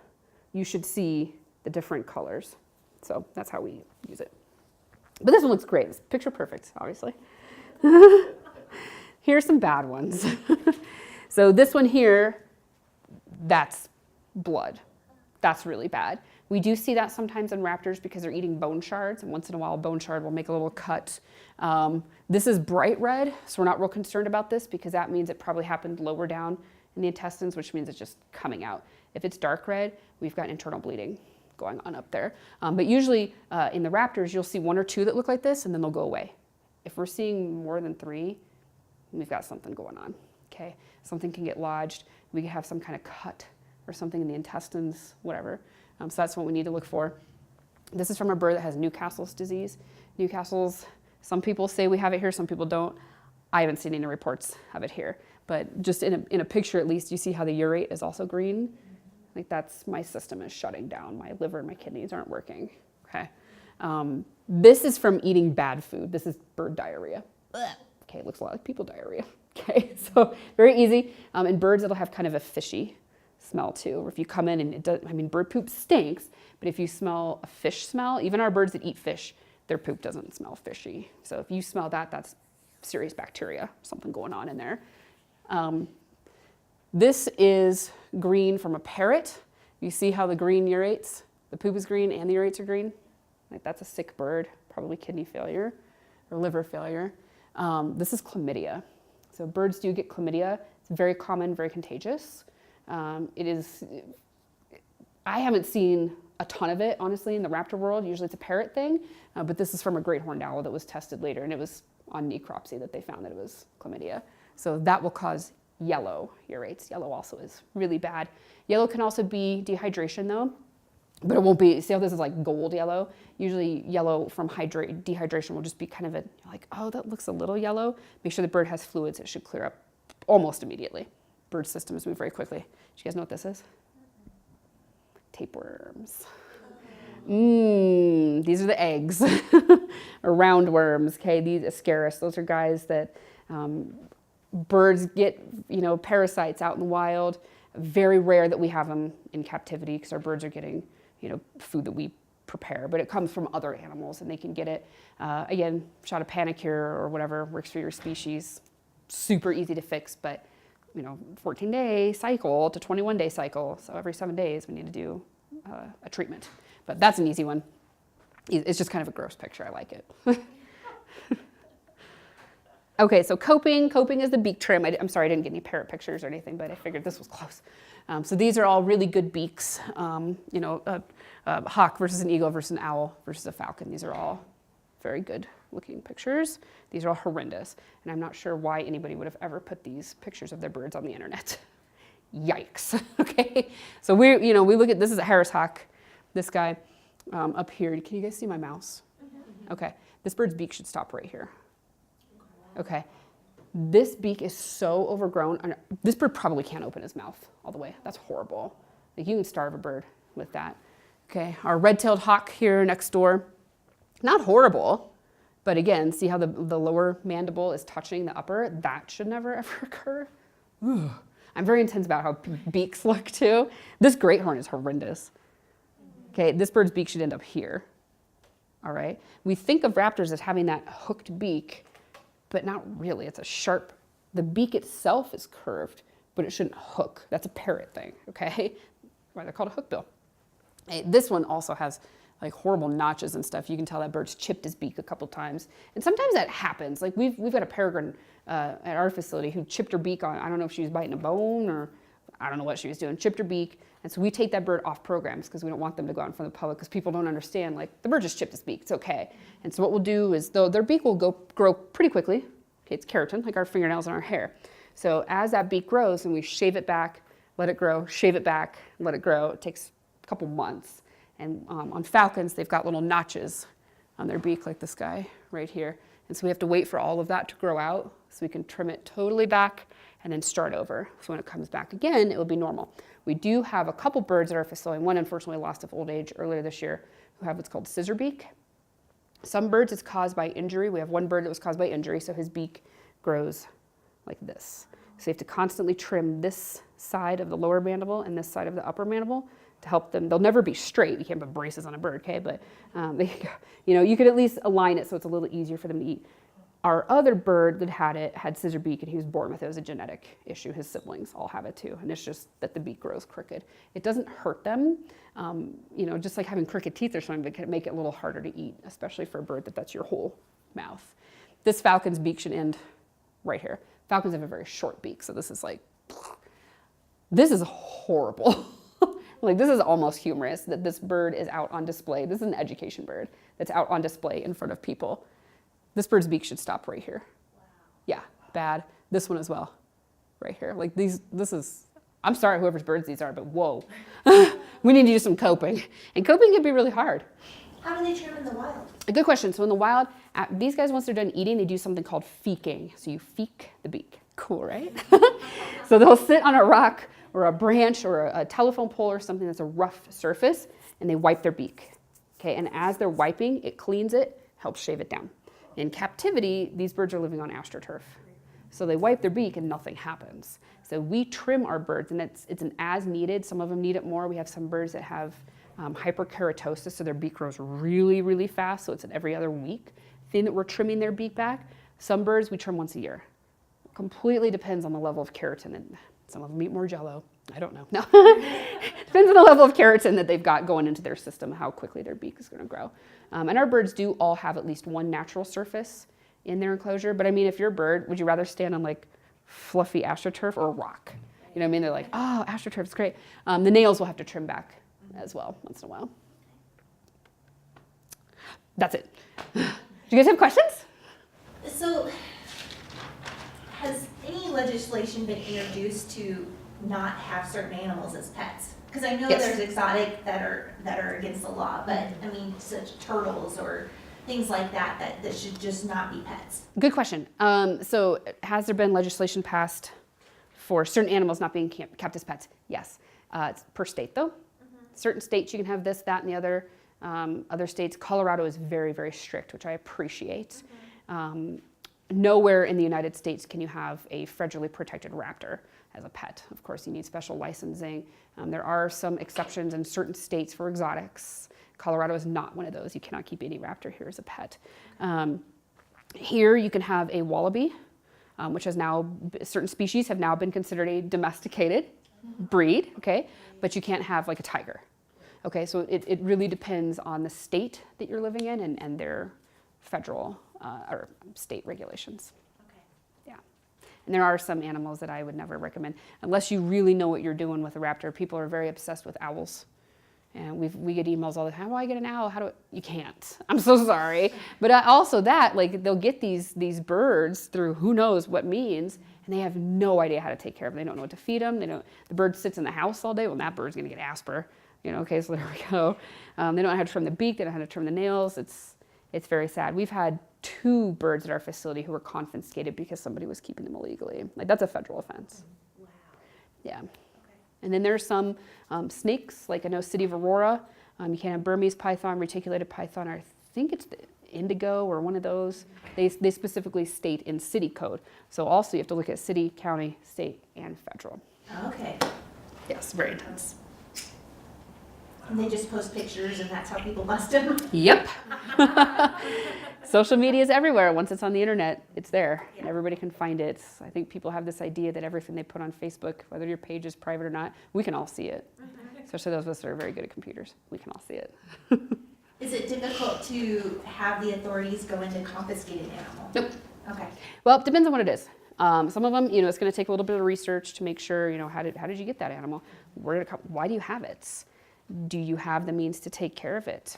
you should see the different colors. So that's how we use it. But this one looks great. It's picture perfect, obviously. Here's some bad ones. So this one here, that's blood. That's really bad. We do see that sometimes in raptors because they're eating bone shards, and once in a while a bone shard will make a little cut. This is bright red, so we're not real concerned about this because that means it probably happened lower down in the intestines, which means it's just coming out. If it's dark red, we've got internal bleeding going on up there. But usually in the raptors, you'll see 1 or 2 that look like this and then they'll go away. If we're seeing more than 3, we've got something going on, okay? Something can get lodged. We can have some kind of cut or something in the intestines, whatever. So that's what we need to look for. This is from a bird that has Newcastle's disease. Newcastle's, some people say we have it here, some people don't. I haven't seen any reports of it here, but just in a picture at least, you see how the urate is also green. Like that's, my system is shutting down. My liver and my kidneys aren't working, okay? This is from eating bad food. This is bird diarrhea. Okay, it looks a lot like people diarrhea. Okay, so very easy. In birds, it'll have kind of a fishy smell too. Or if you come in and it does, I mean, bird poop stinks, but if you smell a fish smell, even our birds that eat fish, their poop doesn't smell fishy. So if you smell that, that's serious bacteria, something going on in there. This is green from a parrot. You see how the green urates, the poop is green and the urates are green? Like that's a sick bird, probably kidney failure or liver failure. This is chlamydia. So birds do get chlamydia. It's very common, very contagious. It is, I haven't seen a ton of it, honestly, in the raptor world. Usually it's a parrot thing, but this is from a great horned owl that was tested later, and it was on necropsy that they found that it was chlamydia. So that will cause yellow urates. Yellow also is really bad. Yellow can also be dehydration though, but it won't be, see how this is like gold yellow? Usually yellow from dehydration will just be kind of a, like, oh, that looks a little yellow. Make sure the bird has fluids. It should clear up almost immediately. Bird systems move very quickly. Do you guys know what this is? Tapeworms. These are the eggs, or roundworms, okay? These Ascaris, those are guys that birds get, you know, parasites out in the wild. Very rare that we have them in captivity because our birds are getting, you know, food that we prepare, but it comes from other animals and they can get it. Again, shot of Panicure or whatever works for your species. Super easy to fix, but you know, 14-day cycle to 21-day cycle. So every 7 days we need to do a treatment. But that's an easy one. It's just kind of a gross picture. I like it. Okay, so coping. Coping is the beak trim. I'm sorry, I didn't get any parrot pictures or anything, but I figured this was close. So these are all really good beaks. You know, a hawk versus an eagle versus an owl versus a falcon. These are all very good looking pictures. These are all horrendous. And I'm not sure why anybody would have ever put these pictures of their birds on the internet. Yikes, okay? So we look at, this is a Harris hawk, this guy up here. Can you guys see my mouse? Okay, this bird's beak should stop right here. Okay, this beak is so overgrown. This bird probably can't open his mouth all the way. That's horrible. Like you can starve a bird with that. Okay, our red-tailed hawk here next door, not horrible, but again, see how the lower mandible is touching the upper? That should never ever occur. Ugh. I'm very intense about how beaks look too. This great horn is horrendous. Okay, this bird's beak should end up here. All right, we think of raptors as having that hooked beak, but not really. It's a sharp, the beak itself is curved, but it shouldn't hook. That's a parrot thing, okay? Why they're called a hookbill. Hey, this one also has like horrible notches and stuff. You can tell that bird's chipped his beak a couple times. And sometimes that happens. Like we've got a peregrine at our facility who chipped her beak on, I don't know if she was biting a bone or I don't know what she was doing, chipped her beak. And so we take that bird off programs because we don't want them to go out in front of the public because people don't understand, like the bird just chipped his beak, it's okay. And so what we'll do is, though their beak will grow pretty quickly, okay, it's keratin, like our fingernails and our hair. So as that beak grows and we shave it back, let it grow, shave it back, let it grow, it takes a couple months. And on falcons, they've got little notches on their beak like this guy right here. And so we have to wait for all of that to grow out so we can trim it totally back and then start over. So when it comes back again, it will be normal. We do have a couple birds at our facility. One unfortunately lost of old age earlier this year who have what's called scissor beak. Some birds it's caused by injury. We have one bird that was caused by injury, so his beak grows like this. So you have to constantly trim this side of the lower mandible and this side of the upper mandible to help them. They'll never be straight. You can't put braces on a bird, okay? But you know, you could at least align it so it's a little easier for them to eat. Our other bird that had it had scissor beak, and he was born with it. It was a genetic issue. His siblings all have it too, and it's just that the beak grows crooked. It doesn't hurt them, just like having crooked teeth or something, but it can make it a little harder to eat, especially for a bird that's your whole mouth. This falcon's beak should end right here. Falcons have a very short beak, so this is horrible. Like, this is almost humorous that this bird is out on display. This is an education bird that's out on display in front of people. This bird's beak should stop right here. Wow. Yeah, bad. This one as well, right here. Like I'm sorry whoever's birds these are, but whoa. We need to do some coping. And coping can be really hard. How do they trim in the wild? A good question. So in the wild, these guys, once they're done eating, they do something called feeking. So you feek the beak. Cool, right? So they'll sit on a rock or a branch or a telephone pole or something that's a rough surface, and they wipe their beak. Okay, and as they're wiping, it cleans it, helps shave it down. In captivity, these birds are living on astroturf. So they wipe their beak and nothing happens. So we trim our birds, and it's an as needed. Some of them need it more. We have some birds that have hyperkeratosis, so their beak grows really, really fast, so it's an every other week thing that we're trimming their beak back. Some birds we trim once a year. Completely depends on the level of keratin, and some of them eat more Jell-O. I don't know. No. Depends on the level of keratin that they've got going into their system, how quickly their beak is going to grow. And our birds do all have at least one natural surface in their enclosure. But I mean, if you're a bird, would you rather stand on like fluffy astroturf or a rock? You know what I mean? They're like, oh, astroturf's great. The nails will have to trim back as well once in a while. That's it. Do you guys have questions? So, has any legislation been introduced to not have certain animals as pets? Because I know Yes. there's exotic that are against the law, but I mean, such turtles or things like that should just not be pets. Good question. So has there been legislation passed for certain animals not being kept as pets? Yes. It's per state though. Certain states you can have this, that, and the other. Other states, Colorado is very, very strict, which I appreciate. Nowhere in the United States can you have a federally protected raptor as a pet. Of course, you need special licensing. There are some exceptions in certain states for exotics. Colorado is not one of those. You cannot keep any raptor here as a pet. Here you can have a wallaby, which has now, certain species have now been considered a domesticated breed, okay? But you can't have like a tiger. Okay, so it really depends on the state that you're living in and their federal or state regulations. Okay. Yeah. And there are some animals that I would never recommend, unless you really know what you're doing with a raptor. People are very obsessed with owls. And we get emails all the time, how do I get an owl? You can't. I'm so sorry. But also that, like, they'll get these birds through who knows what means, and they have no idea how to take care of them. They don't know what to feed them. The bird sits in the house all day. Well, that bird's going to get Asper. Okay, so there we go. They don't know how to trim the beak. They don't know how to trim the nails. It's very sad. We've had 2 birds at our facility who were confiscated because somebody was keeping them illegally. Like, that's a federal offense. Wow. Yeah. Okay. And then there's some snakes, like I know City of Aurora. You can have Burmese python, reticulated python, or I think it's the indigo or one of those. They specifically state in city code. So also you have to look at city, county, state, and federal. Okay. Yes, very intense. And they just post pictures and that's how people bust them? Yep. Social media is everywhere. Once it's on the internet, it's there. Yeah. Everybody can find it. I think people have this idea that everything they put on Facebook, whether your page is private or not, we can all see it. Especially those of us that are very good at computers. We can all see it. Is it difficult to have the authorities go in to confiscate an animal? Nope. Okay. Well, it depends on what it is. Some of them, it's going to take a little bit of research to make sure, how did you get that animal? Where did it come? Why do you have it? Do you have the means to take care of it?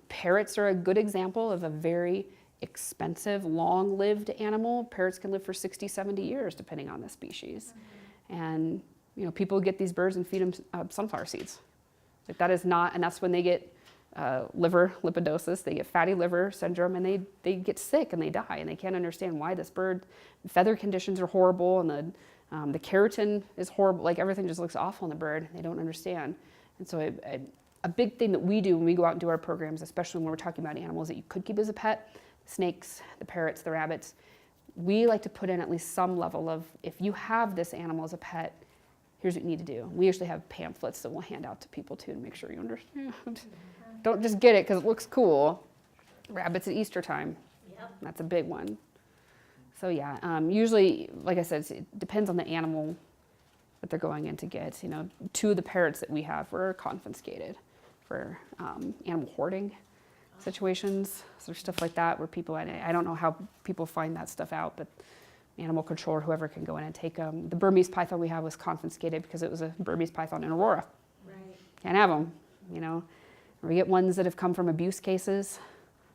Parrots are a good example of a very expensive, long-lived animal. Parrots can live for 60, 70 years, depending on the species. And, people get these birds and feed them sunflower seeds. Like that is not, and that's when they get liver lipidosis, they get fatty liver syndrome, and they get sick and they die, and they can't understand why this bird, feather conditions are horrible, and the keratin is horrible, like everything just looks awful in the bird. They don't understand. And so a big thing that we do when we go out and do our programs, especially when we're talking about animals that you could keep as a pet, the snakes, the parrots, the rabbits, we like to put in at least some level of, if you have this animal as a pet, here's what you need to do. We usually have pamphlets that we'll hand out to people too to make sure you understand. Don't just get it because it looks cool. Rabbits at Easter time. Yeah. Yep. That's a big one. So yeah, usually, like I said, it depends on the animal that they're going in to get. You know, 2 of the parrots that we have were confiscated for animal hoarding situations. So there's stuff like that where people, I don't know how people find that stuff out, but animal control or whoever can go in and take them. The Burmese python we have was confiscated because it was a Burmese python in Aurora. Right. Can't have them, you know. We get ones that have come from abuse cases.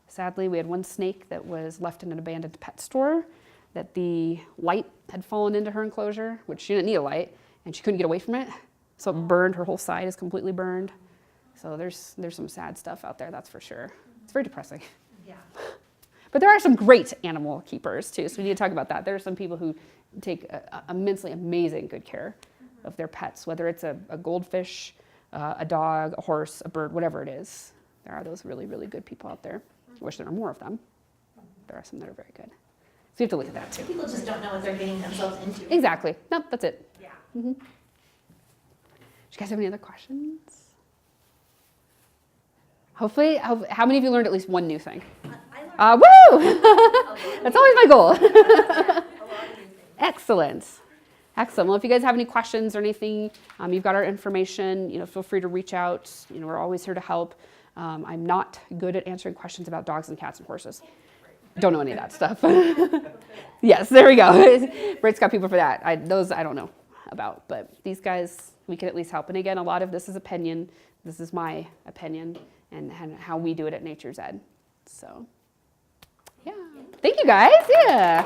Sadly, we had one snake that was left in an abandoned pet store that the light had fallen into her enclosure, which she didn't need a light, and she couldn't get away from it. So it burned, her whole side is completely burned. So there's some sad stuff out there, that's for sure. It's very depressing. Yeah. But there are some great animal keepers too, so we need to talk about that. There are some people who take immensely amazing good care of their pets, whether it's a goldfish, a dog, a horse, a bird, whatever it is. There are those really, really good people out there. I wish there were more of them. There are some that are very good. So you have to look at that too. People just don't know what they're getting themselves into. Exactly. Nope, that's it. Yeah. Mm-hmm. Do you guys have any other questions? Hopefully, how many of you learned at least one new thing? I learned Woo! That's always my goal. a lot of new things. Excellent. Excellent. Well, if you guys have any questions or anything, you've got our information. You know, feel free to reach out. You know, we're always here to help. I'm not good at answering questions about dogs and cats and horses. Don't know any of that stuff. Yes, there we go. Britt's got people for that. Those I don't know about, but these guys, we can at least help. And again, a lot of this is opinion. This is my opinion and how we do it at Nature's Ed. So, yeah. Thank you guys. Yeah.